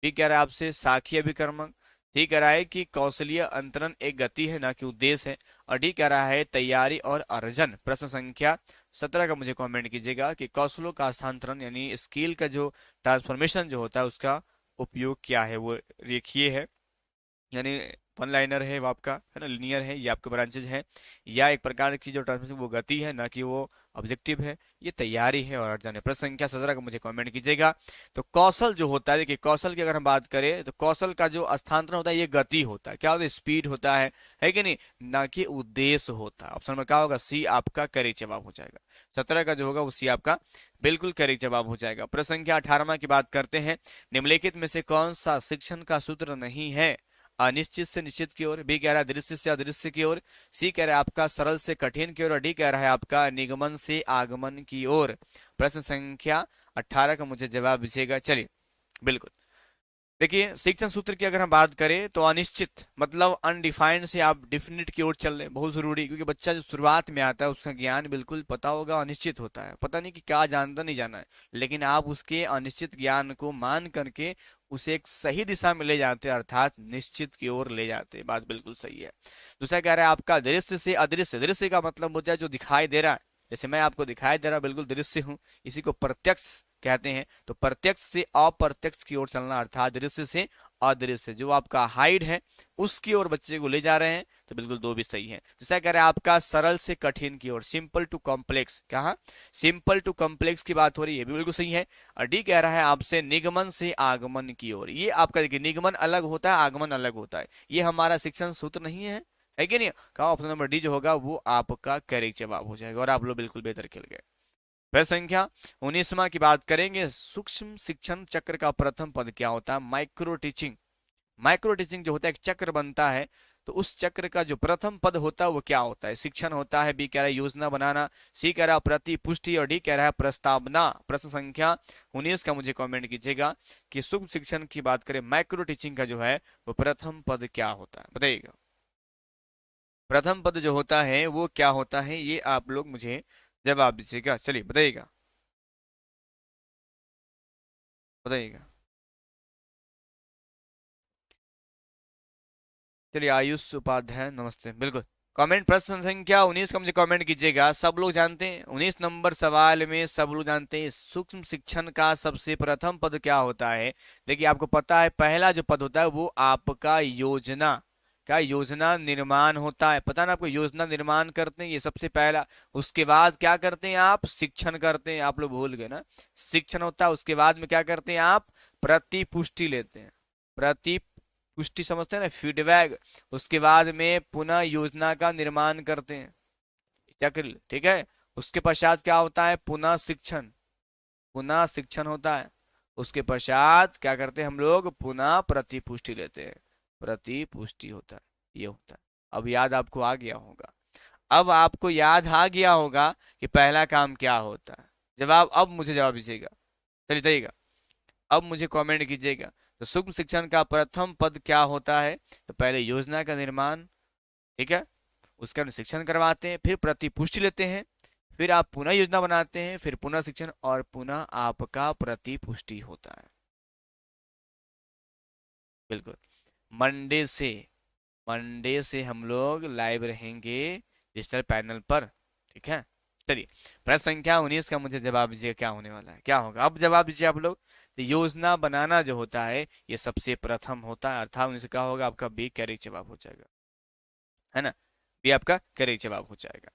ठीक कह रहा है आपसे साखी अभिकर्मक, ठीक कह रहा है कि कौशलीय अंतरण एक गति है ना कि उद्देश्य है, और ठीक कह रहा है तैयारी और अर्जन। प्रश्न संख्या 17 का मुझे कमेंट कीजिएगा कि कौशलों का हस्तांतरण यानी स्किल का जो ट्रांसफॉर्मेशन जो होता है उसका उपयोग क्या है, वो रेखीय है यानी वन लाइनर है वो आपका, है ना, लिनियर है, ये आपके ब्रांचेज है, या एक प्रकार की जो ट्रांसमिशन वो गति है ना कि वो ऑब्जेक्टिव है, ये तैयारी है और अर्जन है। प्रश्न संख्या 17 का मुझे कमेंट कीजिएगा। तो कौशल जो होता है, देखिए कौशल की अगर हम बात करें तो कौशल का जो स्थानांतरण होता है ये गति होता है, क्या होता है, स्पीड होता है कि नहीं, ना कि उद्देश्य होता है। ऑप्शन में क्या होगा, सी आपका करेक्ट जवाब हो जाएगा। 17 का जो होगा वो सी आपका बिल्कुल करेक्ट जवाब हो जाएगा। प्रश्न संख्या 18 की बात करते हैं। निम्नलिखित में से कौन सा शिक्षण का सूत्र नहीं है। अनिश्चित से निश्चित की ओर, बी कह रहा है दृश्य से अदृश्य की ओर, सी कह रहा है आपका सरल से कठिन की ओर, और डी कह रहा है आपका निगमन से आगमन की ओर। प्रश्न संख्या 18 का मुझे जवाब दीजिएगा। चलिए बिल्कुल, देखिए शिक्षण सूत्र की अगर हम बात करें तो अनिश्चित मतलब अनडिफाइंड से आप डिफिनिट की ओर चल रहे हैं, बहुत जरूरी, क्योंकि बच्चा जो शुरुआत में आता है उसका ज्ञान बिल्कुल पता होगा, अनिश्चित होता है, पता नहीं कि क्या जानता नहीं जाना है, लेकिन आप उसके अनिश्चित ज्ञान को मान करके उसे एक सही दिशा में ले जाते हैं, अर्थात निश्चित की ओर ले जाते हैं। बात बिल्कुल सही है। दूसरा कह रहा है आपका दृश्य से अदृश्य। दृश्य का मतलब होता है जो दिखाई दे रहा है, जैसे मैं आपको दिखाई दे रहा बिल्कुल दृश्य हूँ, इसी को प्रत्यक्ष कहते हैं। तो प्रत्यक्ष से अप्रत्यक्ष की ओर चलना, अर्थात दृश्य से अदृश्य, जो आपका हाइड है उसकी ओर बच्चे को ले जा रहे हैं, तो बिल्कुल दो भी सही है। जैसा कह रहे हैं आपका सरल से कठिन की ओर, सिंपल टू कॉम्प्लेक्स, कहा सिंपल टू कॉम्प्लेक्स की बात हो रही है, भी बिल्कुल सही है। और डी कह रहा है आपसे निगमन से आगमन की ओर। ये आपका देखिए निगमन अलग होता है, आगमन अलग होता है, ये हमारा शिक्षण सूत्र नहीं है कि नहीं। कहा ऑप्शन नंबर डी जो होगा वो आपका करेक्ट जवाब हो जाएगा, और आप लोग बिल्कुल बेहतर खेल गए। प्रश्न संख्या 19वां की बात करेंगे। सूक्ष्म शिक्षण चक्र का प्रथम पद क्या होता है। Micro teaching. माइक्रो टीचिंग जो होता है एक चक्र बनता है, तो उस चक्र का जो प्रथम पद होता है वो क्या होता है। शिक्षण होता है, बी कह रहा है योजना बनाना, सी कह रहा है प्रतिपुष्टि, और डी कह रहा है प्रस्तावना। प्रश्न संख्या 19 का मुझे कमेंट कीजिएगा कि सूक्ष्म शिक्षण की बात करें, माइक्रो टीचिंग का जो है वो प्रथम पद क्या होता है, बताइएगा। प्रथम पद जो होता है वो क्या होता है, ये आप लोग मुझे जवाब दीजिएगा। चलिए बताइएगा, बताइएगा। चलिए आयुष उपाध्याय नमस्ते, बिल्कुल कमेंट। प्रश्न संख्या 19 का मुझे कमेंट कीजिएगा। सब लोग जानते हैं 19 नंबर सवाल में, सब लोग जानते हैं सूक्ष्म शिक्षण का सबसे प्रथम पद क्या होता है। देखिए आपको पता है पहला जो पद होता है वो आपका योजना का, योजना निर्माण होता है, पता ना आपको, योजना निर्माण करते हैं ये सबसे पहला। उसके बाद क्या करते हैं आप, शिक्षण करते हैं, आप लोग भूल गए ना, शिक्षण होता है। उसके बाद में क्या करते हैं आप, प्रतिपुष्टि लेते हैं, प्रति पुष्टि समझते हैं ना, फीडबैक। उसके बाद में पुनः योजना का निर्माण करते हैं, चक्र, ठीक है। उसके पश्चात क्या होता है, पुनः शिक्षण, पुनः शिक्षण होता है। उसके पश्चात क्या करते हैं हम लोग, पुनः प्रतिपुष्टि लेते हैं, प्रतिपुष्टि होता है, ये होता है। अब याद आपको आ गया होगा, अब आपको याद आ गया होगा कि पहला काम क्या होता है। जवाब अब मुझे जवाब दीजिएगा, चलिए बताइएगा, अब मुझे कमेंट कीजिएगा। तो सूक्ष्म शिक्षण का प्रथम पद क्या होता है, तो पहले योजना का निर्माण, ठीक है, उसका हम शिक्षण करवाते हैं, फिर प्रतिपुष्टि लेते हैं, फिर आप पुनः योजना बनाते हैं, फिर पुनः शिक्षण, और पुनः आपका प्रतिपुष्टि होता है। बिल्कुल। मंडे से, मंडे से हम लोग लाइव रहेंगे डिजिटल पैनल पर, ठीक है। चलिए प्रश्न संख्या 19 का मुझे जवाब दीजिए, क्या होने वाला है, क्या होगा, अब जवाब दीजिए आप लोग। तो योजना बनाना जो होता है ये सबसे प्रथम होता है, अर्थात 19 क्या होगा आपका बी करेक्ट जवाब हो जाएगा, है ना, बी आपका करेक्ट जवाब हो जाएगा,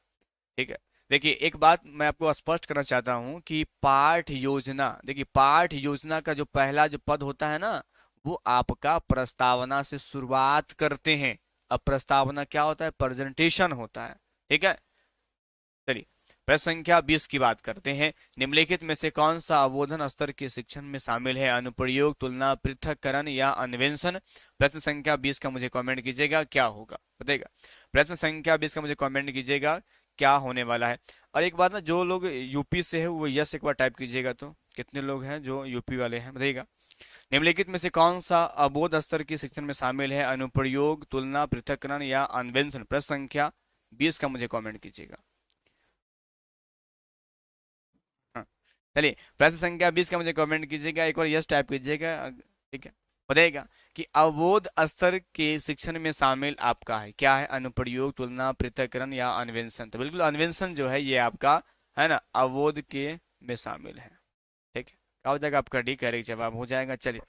ठीक है। देखिए एक बात मैं आपको स्पष्ट करना चाहता हूं कि पाठ योजना, देखिए पाठ योजना का जो पहला जो पद होता है ना, वो आपका प्रस्तावना से शुरुआत करते हैं। अब प्रस्तावना क्या होता है, प्रेजेंटेशन होता है, ठीक है। चलिए प्रश्न संख्या 20 की बात करते हैं। निम्नलिखित में से कौन सा अवबोधन स्तर के शिक्षण में शामिल है। अनुप्रयोग, तुलना, पृथक्करण या अन्वेषण। प्रश्न संख्या 20 का मुझे कमेंट कीजिएगा, क्या होगा बताइएगा। प्रश्न संख्या 20 का मुझे कमेंट कीजिएगा क्या होने वाला है। और एक बात ना, जो लोग यूपी से है वो यस एक बार टाइप कीजिएगा, तो कितने लोग हैं जो यूपी वाले हैं बताइएगा। निम्नलिखित में से कौन सा अबोध स्तर के शिक्षण में शामिल है। अनुप्रयोग, तुलना, पृथक्करण या अन्वेषण। प्रश्न संख्या 20 का मुझे कमेंट कीजिएगा। हाँ, चलिए प्रश्न संख्या 20 का मुझे कमेंट कीजिएगा, एक बार यस टाइप कीजिएगा, ठीक है। बताइएगा कि अवबोध स्तर के शिक्षण में शामिल आपका है क्या है। अनुप्रयोग, तुलना, पृथक्करण या अन्वेषण। तो बिल्कुल अन्वेषण जो है ये आपका, है ना, अवबोध के में शामिल है, ठीक है। क्या हो जाएगा आपका डी करेक्ट जवाब हो जाएगा। चलिए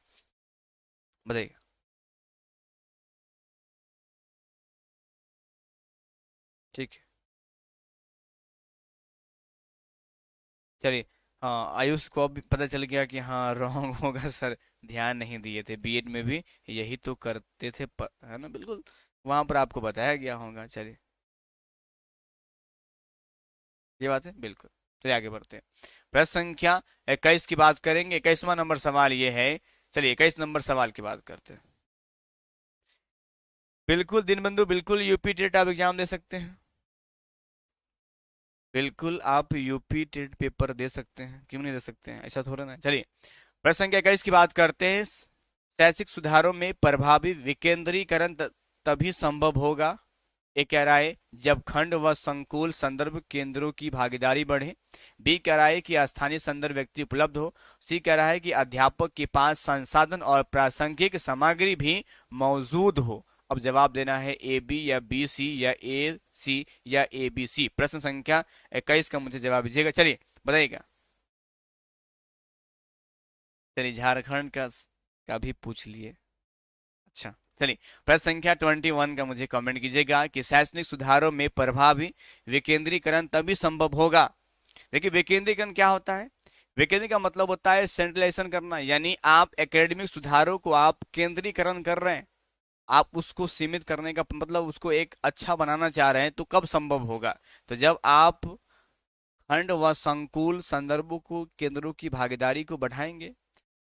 बताइए। ठीक है, चलिए। हाँ, आयुष को अब पता चल गया कि हाँ रॉन्ग होगा सर, ध्यान नहीं दिए थे, बीएड में भी यही तो करते थे है ना, बिल्कुल वहां पर आपको बताया गया होगा। चलिए, ये बात है बिल्कुल। चलिए आगे बढ़ते हैं। प्रश्न संख्या 21 की बात करेंगे। 21वां नंबर सवाल ये है। चलिए 21 नंबर सवाल की बात करते हैं। बिल्कुल दिनबंधु, बिल्कुल यूपी टेट आप एग्जाम दे सकते हैं। बिल्कुल आप यूपी टेट पेपर दे सकते हैं, क्यों नहीं दे सकते हैं, ऐसा थोड़ा ना है। चलिए प्रश्न संख्या 21 की बात करते हैं। शैक्षिक सुधारों में प्रभावी विकेंद्रीकरण तभी संभव होगा। ए कह रहा है जब खंड व संकुल संदर्भ केंद्रों की भागीदारी बढ़े। बी कह रहा है कि स्थानीय संदर्भ व्यक्ति उपलब्ध हो। सी कह रहा है कि अध्यापक के पास संसाधन और प्रासंगिक सामग्री भी मौजूद हो। अब जवाब देना है ए बी या बी सी या ए सी या ए बी सी। प्रश्न संख्या 21 का मुझे जवाब दीजिएगा। चलिए बताइएगा। चलिए झारखंड का भी पूछ लिए। अच्छा, चलिए प्रश्न संख्या 21 का मुझे कमेंट कीजिएगा कि शैक्षणिक सुधारों में प्रभावी विकेंद्रीकरण तभी संभव होगा। देखिए विकेंद्रीकरण क्या होता है? विकेंद्रीकरण का मतलब होता है सेंट्रलाइजेशन करना, यानी आप एकेडमिक सुधारों को आप केंद्रीकरण कर रहे हैं, आप उसको सीमित करने का मतलब उसको एक अच्छा बनाना चाह रहे हैं, तो कब संभव होगा? तो जब आप खंड व संकुल संदर्भों को केंद्रों की भागीदारी को बढ़ाएंगे,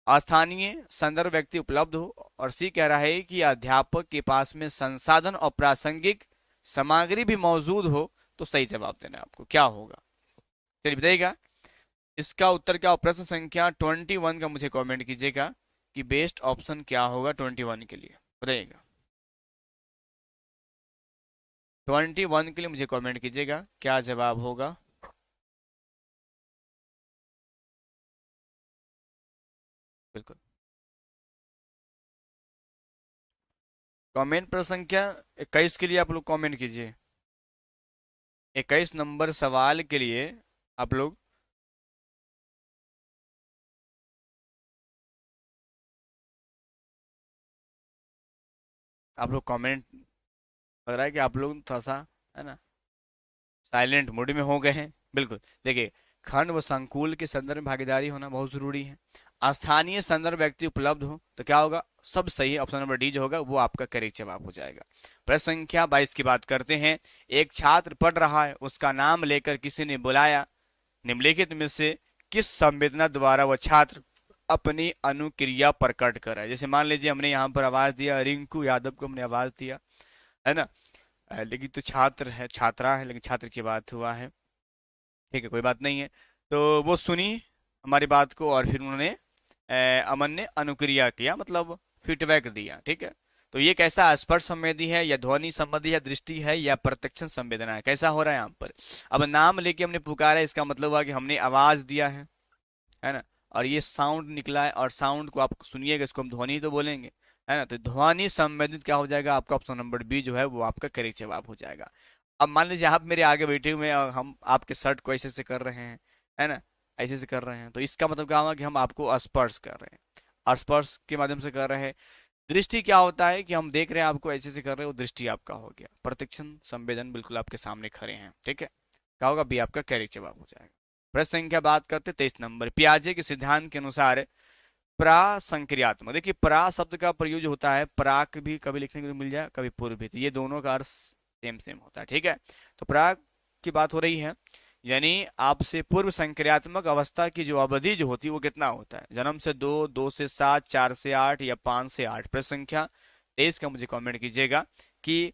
स्थानीय संदर्भ व्यक्ति उपलब्ध हो, और सी कह रहा है कि अध्यापक के पास में संसाधन और प्रासंगिक सामग्री भी मौजूद हो। तो सही जवाब देना है आपको, क्या होगा? चलिए बताइएगा इसका उत्तर क्या हो। प्रश्न संख्या 21 का मुझे कमेंट कीजिएगा कि बेस्ट ऑप्शन क्या होगा 21 के लिए, बताइएगा। 21 के लिए मुझे कमेंट कीजिएगा क्या जवाब होगा। बिल्कुल, कमेंट प्रश्न संख्या 21 के लिए आप लोग कमेंट कीजिए। 21 नंबर सवाल के लिए आप लोग कमेंट, लग रहा है कि आप लोग थोड़ा सा, है ना, साइलेंट मोड में हो गए हैं। बिल्कुल देखिए, खंड व संकुल के संदर्भ में भागीदारी होना बहुत जरूरी है। स्थानीय संदर्भ व्यक्ति उपलब्ध हो तो क्या होगा? सब सही, ऑप्शन नंबर डी जो होगा वो आपका करेक्ट जवाब हो जाएगा। प्रश्न संख्या 22 की बात करते हैं। एक छात्र पढ़ रहा है, उसका नाम लेकर किसी ने बुलाया। निम्नलिखित में से किस संवेदना द्वारा वह छात्र अपनी अनुक्रिया प्रकट कर रहा है? जैसे मान लीजिए हमने यहाँ पर आवाज दिया, रिंकू यादव को हमने आवाज दिया, है ना, लेकिन तो छात्र है, छात्रा है, लेकिन छात्र की बात हुआ है। ठीक है, कोई बात नहीं है। तो वो सुनी हमारी बात को और फिर उन्होंने अमन ने अनुक्रिया किया, मतलब फीडबैक दिया। ठीक है, तो ये कैसा स्पर्श संवेदी है या ध्वनि संबंधी या दृष्टि है या प्रत्यक्ष संवेदना है? कैसा हो रहा है यहाँ पर? अब नाम लेके हमने पुकारा, इसका मतलब हुआ कि हमने आवाज दिया है ना, और ये साउंड निकला है, और साउंड को आप सुनिएगा, इसको हम ध्वनि तो बोलेंगे, है ना, तो ध्वनि संवेदित क्या हो जाएगा आपका? ऑप्शन नंबर बी जो है वो आपका करेक्ट जवाब हो जाएगा। अब मान लीजिए आप मेरे आगे बैठे हुए हैं और हम आपके शर्ट को ऐसे से कर रहे हैं, है ना, ऐसे से कर रहे हैं, तो इसका मतलब क्या होगा कि हम आपको स्पर्श कर रहे हैं, और स्पर्श के माध्यम से कर रहे हैं। दृष्टि क्या होता है कि हम देख रहे हैं आपको, ऐसे से कर रहे हैं, वो दृष्टि आपका हो गया। प्रत्यक्षण संवेदन बिल्कुल आपके सामने खड़े हैं। ठीक है, क्या होगा? बी आपका करेक्ट जवाब हो जाएगा। प्रश्न संख्या बात करते 23 नंबर। पियाजे के सिद्धांत के अनुसार प्रासंक्रियात्मक, देखिए प्रा शब्द का प्रयोग होता है, प्राक भी कभी लिखने को मिल जाए, कभी पूर्व भी, तो ये दोनों का अर्थ सेम सेम होता है। ठीक है, तो प्राक की बात हो रही है, यानी आपसे पूर्व संक्रियात्मक अवस्था की जो अवधि जो होती है वो कितना होता है? जन्म से 2, 2 से 7, 4 से 8 या 5 से 8? प्रश्न संख्या 23 का मुझे कमेंट कीजिएगा कि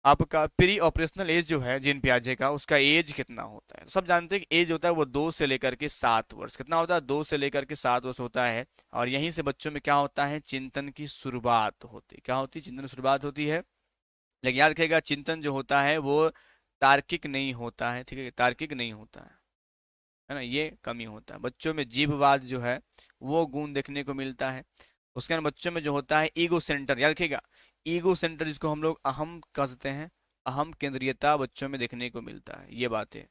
आपका प्री ऑपरेशनल एज जो है जिन प्याजे का, उसका एज कितना होता है? सब जानते हैं कि एज होता है वो 2 से लेकर के 7 वर्ष। कितना होता है? 2 से लेकर के 7 वर्ष होता है। और यहीं से बच्चों में क्या होता है? चिंतन की शुरुआत होती है। क्या होती है? चिंतन की शुरुआत होती है। लेकिन याद रखिएगा चिंतन जो होता है वो तार्किक नहीं होता है। ठीक है, तार्किक नहीं होता है ना, ये कमी होता है। बच्चों में जीववाद जो है वो गुण देखने को मिलता है। उसके बाद बच्चों में जो होता है ईगो सेंटर, याद रखिएगा, ईगो सेंटर जिसको हम लोग अहम कहते हैं, अहम केंद्रीयता बच्चों में देखने को मिलता है, ये बात है।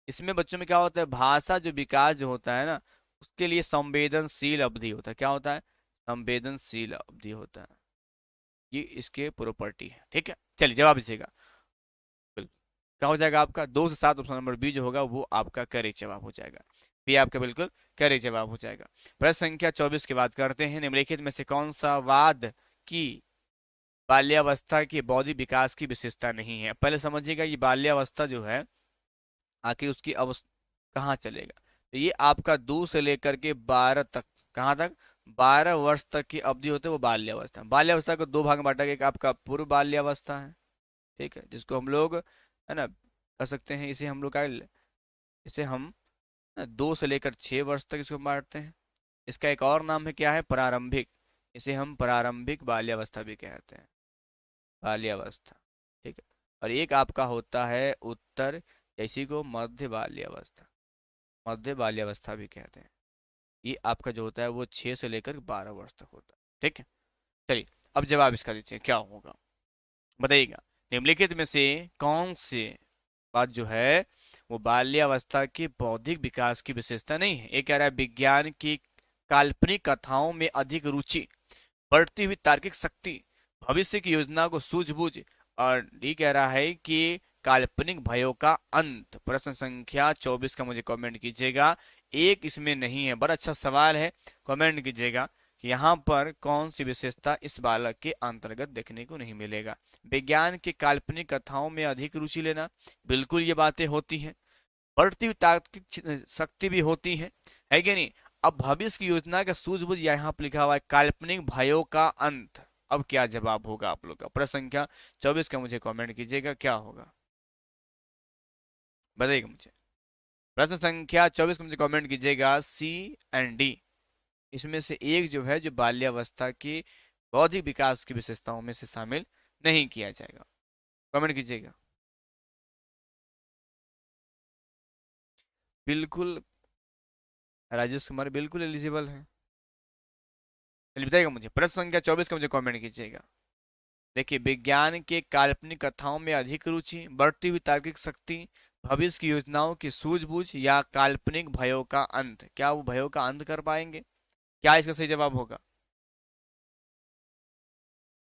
इसमें बच्चों में क्या होता है? भाषा जो विकास जो होता है ना, उसके लिए संवेदनशील अवधि होता है। क्या होता है? संवेदनशील अवधि होता है, ये इसके प्रॉपर्टी है। ठीक है, चलिए जवाब दीजिएगा। बिल्कुल, क्या हो जाएगा आपका 2 से 7, ऑप्शन नंबर बी जो होगा वो आपका करेक्ट जवाब हो जाएगा। बी आपका बिल्कुल करेक्ट जवाब हो जाएगा। प्रश्न संख्या 24 की बात करते हैं। निम्नलिखित में से कौन सा वाद की बाल्यावस्था के बौद्धिक विकास की विशेषता नहीं है? पहले समझिएगा ये बाल्यावस्था जो है आखिर उसकी अवस्था कहाँ चलेगा। तो ये आपका 2 से लेकर के 12 तक, कहाँ तक, 12 वर्ष तक की अवधि होती है वो बाल्यावस्था। बाल्यावस्था को दो भाग में बांटा गया, एक आपका पूर्व बाल्यावस्था है, ठीक है, जिसको हम लोग है ना कर सकते हैं, इसे हम लोग का, इसे हम 2 से लेकर 6 वर्ष तक इसको बांटते हैं। इसका एक और नाम है, क्या है, प्रारंभिक, इसे हम प्रारंभिक बाल्यावस्था भी कहते हैं, बाल्यावस्था, ठीक है। और एक आपका होता है उत्तर, इसी को मध्य बाल्यावस्था, मध्य बाल्यावस्था भी कहते हैं। ये आपका जो होता है वो 6 से लेकर 12 वर्ष तक होता है, ठीक है। चलिए अब जवाब इसका दीजिए क्या होगा, बताइएगा। निम्नलिखित में से कौन से बात जो है वो बाल्यावस्था के बौद्धिक विकास की विशेषता नहीं है? ये कह रहा है विज्ञान की काल्पनिक कथाओं में अधिक रुचि, बढ़ती हुई तार्किक शक्ति, भविष्य की योजना को सूझबूझ, और ये कह रहा है कि काल्पनिक भयों का अंत। प्रश्न संख्या 24 का मुझे कमेंट कीजिएगा। एक इसमें नहीं है, बड़ा अच्छा सवाल है, कमेंट कीजिएगा कि यहाँ पर कौन सी विशेषता इस बालक के अंतर्गत देखने को नहीं मिलेगा। विज्ञान की काल्पनिक कथाओं में अधिक रुचि लेना, बिल्कुल ये बातें होती हैं। बढ़ती हुई तार्किक शक्ति भी होती है कि नहीं। अब भविष्य की योजना का सूझबूझ यहाँ पर लिखा हुआ है काल्पनिक भयों का अंत। अब क्या जवाब होगा आप लोग का? प्रश्न संख्या 24 का मुझे कमेंट कीजिएगा क्या होगा, बताइएगा मुझे। प्रश्न संख्या 24 का मुझे कमेंट कीजिएगा सी एंड डी, इसमें से एक जो है जो बाल्यावस्था की बौद्धिक विकास की विशेषताओं में से शामिल नहीं किया जाएगा, कमेंट कीजिएगा। बिल्कुल राजेश कुमार बिल्कुल एलिजिबल है। चलिए बताइएगा मुझे, प्रश्न संख्या 24 का मुझे कमेंट कीजिएगा। देखिए विज्ञान के काल्पनिक कथाओं में अधिक रुचि, बढ़ती हुई तार्किक शक्ति, भविष्य की योजनाओं की सूझबूझ, या काल्पनिक भयों का अंत। क्या वो भयों का अंत कर पाएंगे? क्या इसका सही जवाब होगा?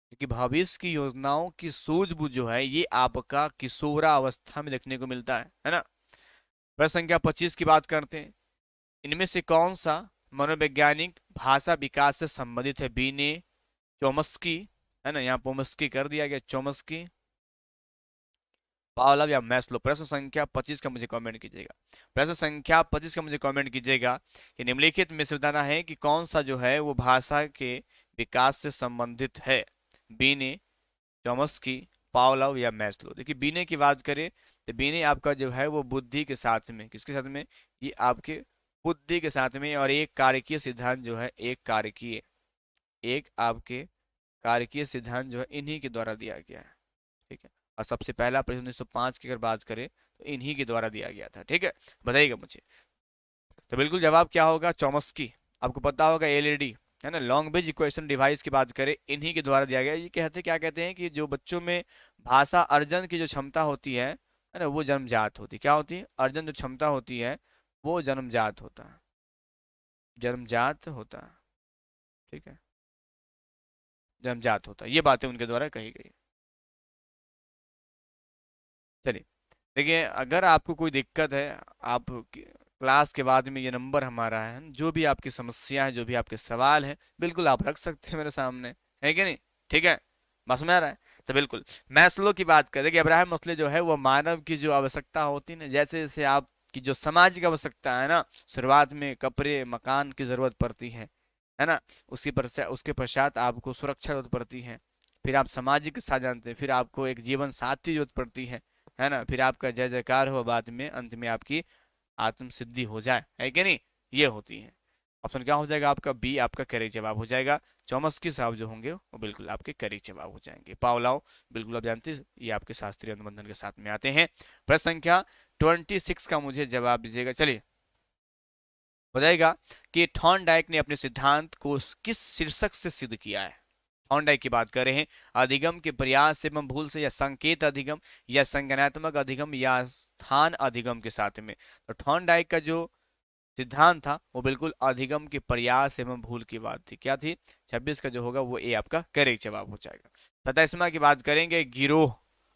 क्योंकि भविष्य की योजनाओं की सूझबूझ जो है ये आपका किशोरावस्था में देखने को मिलता है ना। प्रश्न संख्या 25 की बात करते हैं। इनमें से कौन सा मनोवैज्ञानिक भाषा विकास से संबंधित है? बी ने चोमस्की, है ना, यहाँ पोमस्की कर दिया गया, चोमस्की, पावलोव या मैस्लो। प्रश्न संख्या 25 का मुझे कमेंट कीजिएगा। प्रश्न संख्या 25 का मुझे कमेंट कीजिएगा कि निम्नलिखित में से बताना है कि कौन सा जो है वो भाषा के विकास से संबंधित है। बी ने चोमस्की, पावलोव या मैस्लो। देखिए बीने की बात करें तो बीने आपका जो है वो बुद्धि के साथ में, किसके साथ में, ये आपके बुद्धि के साथ में, और एक कारकीय सिद्धांत जो है, एक कारकीय, एक आपके कारकीय सिद्धांत जो है इन्हीं के द्वारा दिया गया है, ठीक है। और सबसे पहला प्रश्न 1905 की अगर बात करें तो इन्हीं के द्वारा दिया गया था, ठीक है, बताइएगा मुझे। तो बिल्कुल जवाब क्या होगा, चॉम्स्की। आपको पता होगा एलईडी, है ना, लॉन्ग बेंच इक्वेशन डिवाइस की बात करें इन्हीं के द्वारा दिया गया। ये कहते क्या कहते हैं कि जो बच्चों में भाषा अर्जन की जो क्षमता होती है ना, वो जन्मजात होती है। क्या होती है? अर्जन जो क्षमता होती है वो जन्मजात होता है, जन्मजात होता है, ठीक है, जन्मजात होता है। ये बातें उनके द्वारा कही गई। चलिए देखिए, अगर आपको कोई दिक्कत है, आप क्लास के बाद में ये नंबर हमारा है, जो भी आपकी समस्या है, जो भी आपके सवाल है, बिल्कुल आप रख सकते हैं मेरे सामने, है कि नहीं, ठीक है, बस में आ रहा है। तो बिल्कुल मैस्लो की बात करें कि अब्राहम मस्लो जो है वो मानव की जो आवश्यकता होती है ना, जैसे जैसे आपकी जो सामाजिक आवश्यकता है ना, शुरुआत में कपड़े मकान की जरूरत पड़ती है ना, उसके पश्चात आपको सुरक्षा जरूरत पड़ती फिर आप सामाजिक के साथ जानते हैं, फिर आपको एक जीवन साथी जरूरत पड़ती है ना, फिर आपका जय जयकार हो, बाद में अंत में आपकी आत्म सिद्धि हो जाए, है कि नहीं, ये होती है। ऑप्शन क्या हो जाएगा आपका? बी आपका करेक्ट जवाब हो जाएगा। चॉम्स्की साहब जो होंगे वो बिल्कुल आपके करेक्ट जवाब हो जाएंगे। पावलोव बिल्कुल आप जानते हैं, ये आपके शास्त्रीय अनुबंधन के साथ में आते हैं। प्रश्न संख्या 26 का मुझे जवाब दीजिएगा। चलिए बताइएगा कि थॉर्नडाइक ने अपने सिद्धांत को किस शीर्षक से सिद्ध किया है? थॉर्नडाइक की बात कर रहे हैं। अधिगम के प्रयास एवं भूल से, या संकेत अधिगम, या संज्ञानात्मक अधिगम, या स्थान अधिगम के साथ में। तो थॉर्नडाइक का जो सिद्धांत था वो बिल्कुल अधिगम के प्रयास एवं भूल की बात थी। क्या थी? 26 का जो होगा वो ए आपका करेक्ट जवाब हो जाएगा। 27वां की बात करेंगे, गिरोह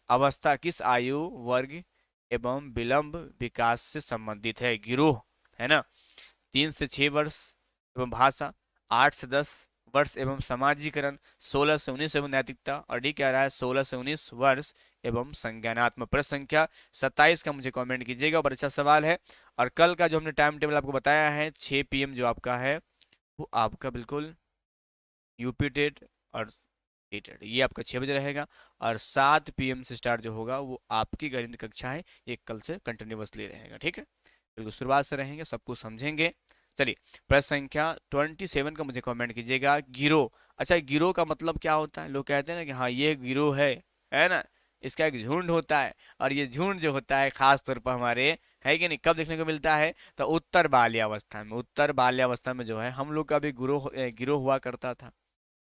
अवस्था किस आयु वर्ग एवं विलंब विकास से संबंधित है। गिरोह है ना, 3 से 6 वर्ष एवं भाषा, 8 से 10 वर्ष एवं समाजीकरण, 16 से 19 एवं नैतिकता, और डी कह रहा है 16 से 19 वर्ष एवं संज्ञानात्मक। प्रश्न संख्या 27 का मुझे कमेंट कीजिएगा, और अच्छा सवाल है। और कल का जो हमने टाइम टेबल आपको बताया है 6 PM जो आपका है वो आपका बिल्कुल यूपी टेट और टेट ये आपका 6 बजे रहेगा। और 7 PM से स्टार्ट जो होगा वो आपकी गणित कक्षा है, ये कल से कंटिन्यूअसली रहेगा। ठीक है, बिल्कुल शुरुआत से रहेंगे, सब कुछ समझेंगे। चलिए, प्रश्न संख्या 27 का मुझे कमेंट कीजिएगा। गिरोह, अच्छा गिरोह का मतलब क्या होता है? लोग कहते हैं ना कि हाँ ये गिरोह है ना, इसका एक झुंड होता है। और ये झुंड जो होता है खास तौर पर हमारे, है कि नहीं, कब देखने को मिलता है? तो उत्तर बाल्यावस्था में। उत्तर बाल्यावस्था में जो है हम लोग का भी गिरोह हुआ करता था।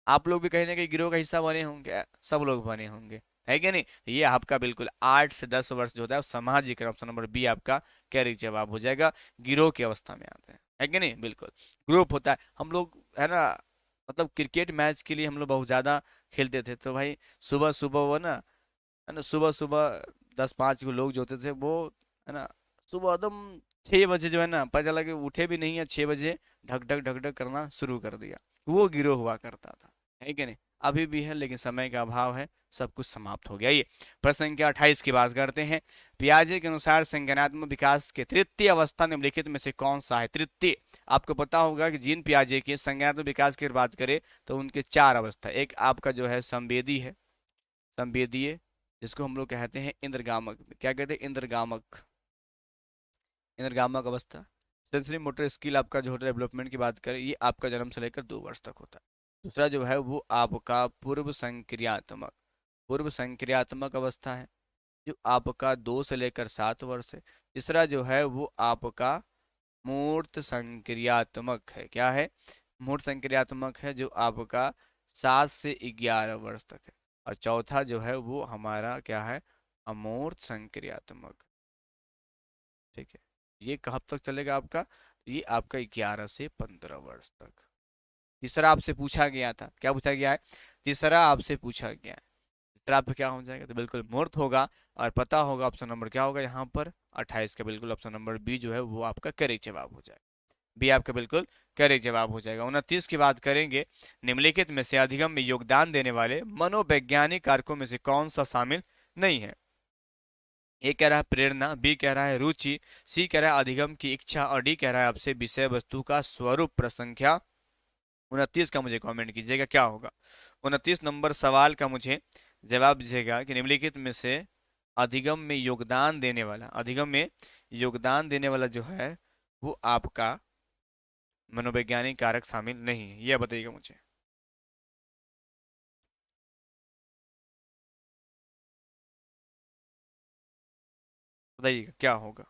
आप लोग भी कहीं ना कहीं गिरोह का हिस्सा बने होंगे, सब लोग बने होंगे, है कि नहीं? तो ये आपका बिल्कुल 8 से 10 वर्ष जो होता है सामाजिक, ऑप्शन नंबर बी आपका कैरी जवाब हो जाएगा। गिरोह की अवस्था में आते हैं, है कि नहीं? बिल्कुल ग्रुप होता है हम लोग, है ना। मतलब क्रिकेट मैच के लिए हम लोग बहुत ज्यादा खेलते थे, तो भाई सुबह सुबह वो ना, है ना, सुबह सुबह 10-5 लोग जो होते थे वो, है ना, सुबह एकदम 6 बजे जो है ना, पता चला कि उठे भी नहीं है, 6 बजे ढक ढक ढक ढक करना शुरू कर दिया। वो गिरोह हुआ करता था, है कि नहीं? अभी भी है, लेकिन समय का अभाव है, सब कुछ समाप्त हो गया। ये प्रश्न संख्या 28 की बात करते हैं। पियाजे के अनुसार संज्ञानात्मक विकास के तृतीय अवस्था निम्नलिखित में से कौन सा है? तृतीय, आपको पता होगा कि जीन पियाजे के संज्ञानात्मक विकास की बात करें तो उनके 4 अवस्था। एक आपका जो है संवेदी है, संवेदीय, जिसको हम लोग कहते हैं इंद्रगामक। क्या कहते हैं? इंद्रगामक, इंद्रगामक अवस्था। सेंसरी मोटर स्किल आपका जो होता है डेवलपमेंट की बात करें, ये आपका जन्म से लेकर 2 वर्ष तक होता है। दूसरा जो है वो आपका पूर्व संक्रियात्मक, पूर्व संक्रियात्मक अवस्था है, जो आपका 2 से लेकर 7 वर्ष है। तीसरा जो है वो आपका मूर्त संक्रियात्मक है। क्या है? मूर्त संक्रियात्मक है, जो आपका 7 से 11 वर्ष तक है। और चौथा जो है वो हमारा क्या है? अमूर्त संक्रियात्मक। ठीक है, ये कब तक चलेगा आपका? ये आपका 11 से 15 वर्ष तक। तीसरा आपसे पूछा गया था, क्या पूछा गया है? तीसरा आपसे पूछा गया है, तीसरा आपका क्या हो जाएगा? तो बिल्कुल मूर्त होगा। और पता होगा ऑप्शन नंबर क्या होगा यहाँ पर? 28 का बिल्कुल ऑप्शन नंबर बी जो है वो आपका करेक्ट जवाब हो जाएगा। बी आपका बिल्कुल करेक्ट जवाब हो जाएगा। 29 की बात करेंगे। निम्नलिखित में से अधिगम में योगदान देने वाले मनोवैज्ञानिक कारकों में से कौन सा शामिल नहीं है? ए कह रहा है प्रेरणा, बी कह रहा है रुचि, सी कह रहा है अधिगम की इच्छा, और डी कह रहा है आपसे विषय वस्तु का स्वरूप। प्रसंख्या 29 का मुझे कमेंट कीजिएगा क्या होगा? 29 नंबर सवाल का मुझे जवाब दीजिएगा कि निम्नलिखित में से अधिगम में योगदान देने वाला, अधिगम में योगदान देने वाला जो है वो आपका मनोवैज्ञानिक कारक शामिल नहीं है। यह बताइएगा मुझे, बताइएगा क्या होगा?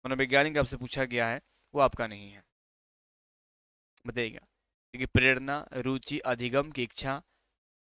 मनोवैज्ञानिक आपसे पूछा गया है, वो आपका नहीं है, बताइएगा। क्योंकि प्रेरणा, रुचि, अधिगम की इच्छा,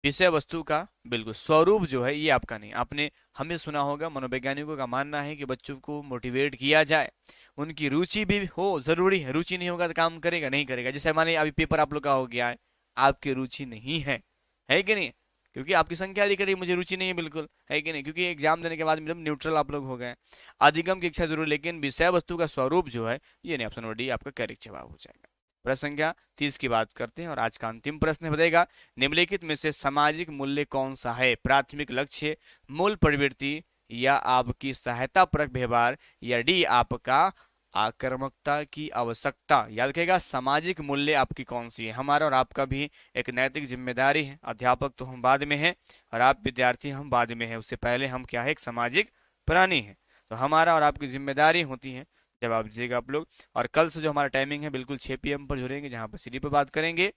विषय वस्तु का बिल्कुल स्वरूप जो है ये आपका नहीं। आपने हमें सुना होगा, मनोवैज्ञानिकों का मानना है कि बच्चों को मोटिवेट किया जाए, उनकी रुचि भी हो, जरूरी है। रुचि नहीं होगा तो काम करेगा नहीं करेगा। जैसे हमारे अभी पेपर आप लोग का हो गया है, आपकी रुचि नहीं है कि नहीं? क्योंकि आपकी संख्या दिख रही है, मुझे रुचि नहीं है बिल्कुल, है कि नहीं? क्योंकि एग्जाम देने के बाद मतलब न्यूट्रल आप लोग हो गए। अधिगम की इच्छा जरूर, लेकिन विषय वस्तु का स्वरूप जो है ये नहीं। ऑप्शन नंबर डी आपका करेक्ट जवाब हो जाएगा। प्रश्न संख्या 30 की बात करते हैं और आज का अंतिम प्रश्न बताएगा। निम्नलिखित में से सामाजिक मूल्य कौन सा है? प्राथमिक लक्ष्य, मूल प्रवृत्ति, या आपकी सहायता परक व्यवहार, या डी आपका आक्रामकता की आवश्यकता। याद रखिएगा, सामाजिक मूल्य आपकी कौन सी है? हमारा और आपका भी एक नैतिक जिम्मेदारी है। अध्यापक तो हम बाद में हैं और आप विद्यार्थी हम बाद में हैं, उससे पहले हम क्या है? एक सामाजिक प्राणी है। तो हमारा और आपकी जिम्मेदारी होती है। जवाब दीजिएगा आप लोग। और कल से जो हमारा टाइमिंग है बिल्कुल 6 PM पर जुड़ेंगे, जहाँ पर सीढ़ी पर बात करेंगे,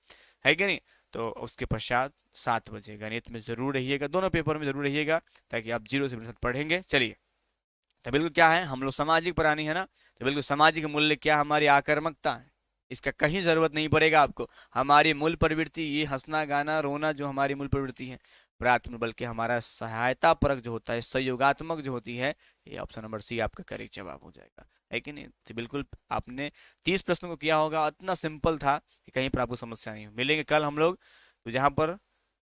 है कि नहीं? तो उसके पश्चात 7 बजे गणित में जरूर रहिएगा, दोनों पेपर में जरूर रहिएगा, ताकि आप 0 से पढ़ेंगे। चलिए, तो बिल्कुल क्या है, हम लोग सामाजिक प्राणी है ना, तो बिल्कुल सामाजिक मूल्य क्या? हमारी आक्रामकता है, इसका कहीं जरूरत नहीं पड़ेगा आपको। हमारी मूल प्रवृत्ति, ये हंसना गाना रोना जो हमारी मूल प्रवृत्ति है, प्राथमिक, बल्कि हमारा सहायता परक जो होता है, सहयोगात्मक जो होती है, ये ऑप्शन नंबर सी आपका करेक्ट जवाब हो जाएगा, है कि नहीं? तो बिल्कुल आपने 30 प्रश्नों को किया होगा, इतना सिंपल था कि कहीं पर आपको समस्या नहीं हो। मिलेंगे कल हम लोग, तो जहाँ पर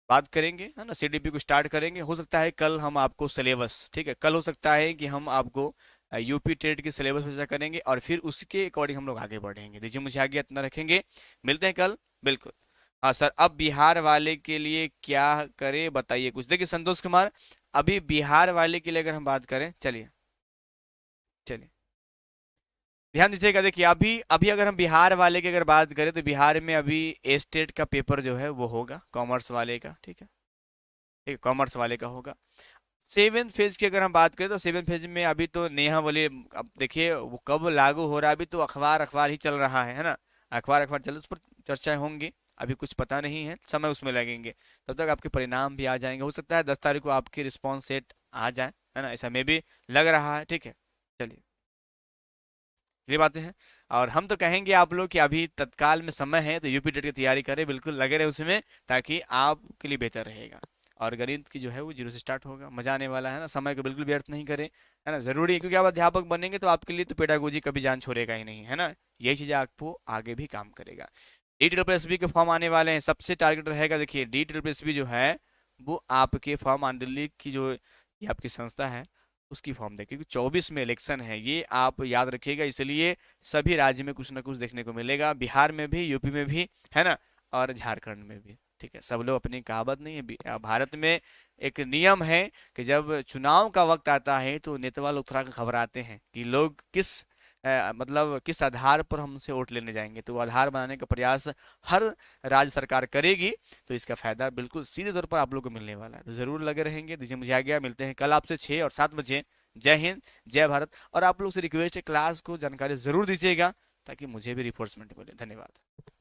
बात करेंगे, है ना, सीडीपी को स्टार्ट करेंगे। हो सकता है कल हम आपको सिलेबस, ठीक है, कल हो सकता है कि हम आपको यूपी टेट के सिलेबस पर चर्चा करेंगे और फिर उसके अकॉर्डिंग हम लोग आगे बढ़ेंगे। दीजिए मुझे आगे इतना रखेंगे, मिलते हैं कल। बिल्कुल। हाँ सर, अब बिहार वाले के लिए क्या करें बताइए कुछ। देखिए संतोष कुमार, अभी बिहार वाले के लिए अगर हम बात करें, चलिए चलिए ध्यान दीजिएगा। देखिए अभी अभी अगर हम बिहार वाले की अगर बात करें तो बिहार में अभी स्टेट का पेपर जो है वो होगा कॉमर्स वाले का, ठीक है, ठीक है, कॉमर्स वाले का होगा। सेवेंथ फेज की अगर हम बात करें तो सेवेंथ फेज में अभी तो नेहा वाले, अब देखिए वो कब लागू हो रहा है, अभी तो अखबार अखबार ही चल रहा है ना, अखबार अखबार चल, उस पर चर्चाएं होंगी। अभी कुछ पता नहीं है, समय उसमें लगेंगे। तब तक आपके परिणाम भी आ जाएंगे। हो सकता है 10 तारीख को आपकी रिस्पॉन्स सेट आ जाए, है ना, ऐसा में भी लग रहा है। ठीक है, चलिए ये बातें हैं। और हम तो कहेंगे आप लोग कि अभी तत्काल में समय है तो यूपी टेट की तैयारी करें, बिल्कुल लगे रहे उसमें, ताकि आपके लिए बेहतर रहेगा। और गणित की जो है वो जीरो से स्टार्ट होगा, मजा आने वाला है ना, समय को बिल्कुल व्यर्थ नहीं करें, है ना, जरूरी है, क्योंकि आप अध्यापक बनेंगे तो आपके लिए तो पेडागोजी कभी जान छोड़ेगा ही नहीं, है ना, यही चीजें आपको आगे भी काम करेगा। डी ट्रिपल एस बी के फॉर्म आने वाले हैं, सबसे टारगेट रहेगा। देखिए डी ट्रिपल एस बी जो है वो आपके फॉर्म आने, दिल्ली की जो ये आपकी संस्था है उसकी फॉर्म देखिए, क्योंकि 24 में इलेक्शन है, ये आप याद रखिएगा। इसलिए सभी राज्य में कुछ ना कुछ देखने को मिलेगा, बिहार में भी, यूपी में भी, है ना, और झारखंड में भी। ठीक है, सब लोग अपनी कहावत नहीं है, भारत में एक नियम है कि जब चुनाव का वक्त आता है तो नेता लोग थोड़ा घबराते हैं कि लोग किस मतलब किस आधार पर हमसे वोट लेने जाएंगे, तो वो आधार बनाने का प्रयास हर राज्य सरकार करेगी। तो इसका फायदा बिल्कुल सीधे तौर पर आप लोग को मिलने वाला है, तो जरूर लगे रहेंगे। दीजिए मुझे आ गया, मिलते हैं कल आपसे 6 और 7 बजे। जय हिंद, जय भारत। और आप लोग से रिक्वेस्ट है, क्लास को जानकारी जरूर दीजिएगा ताकि मुझे भी रिफोर्समेंट मिले। धन्यवाद।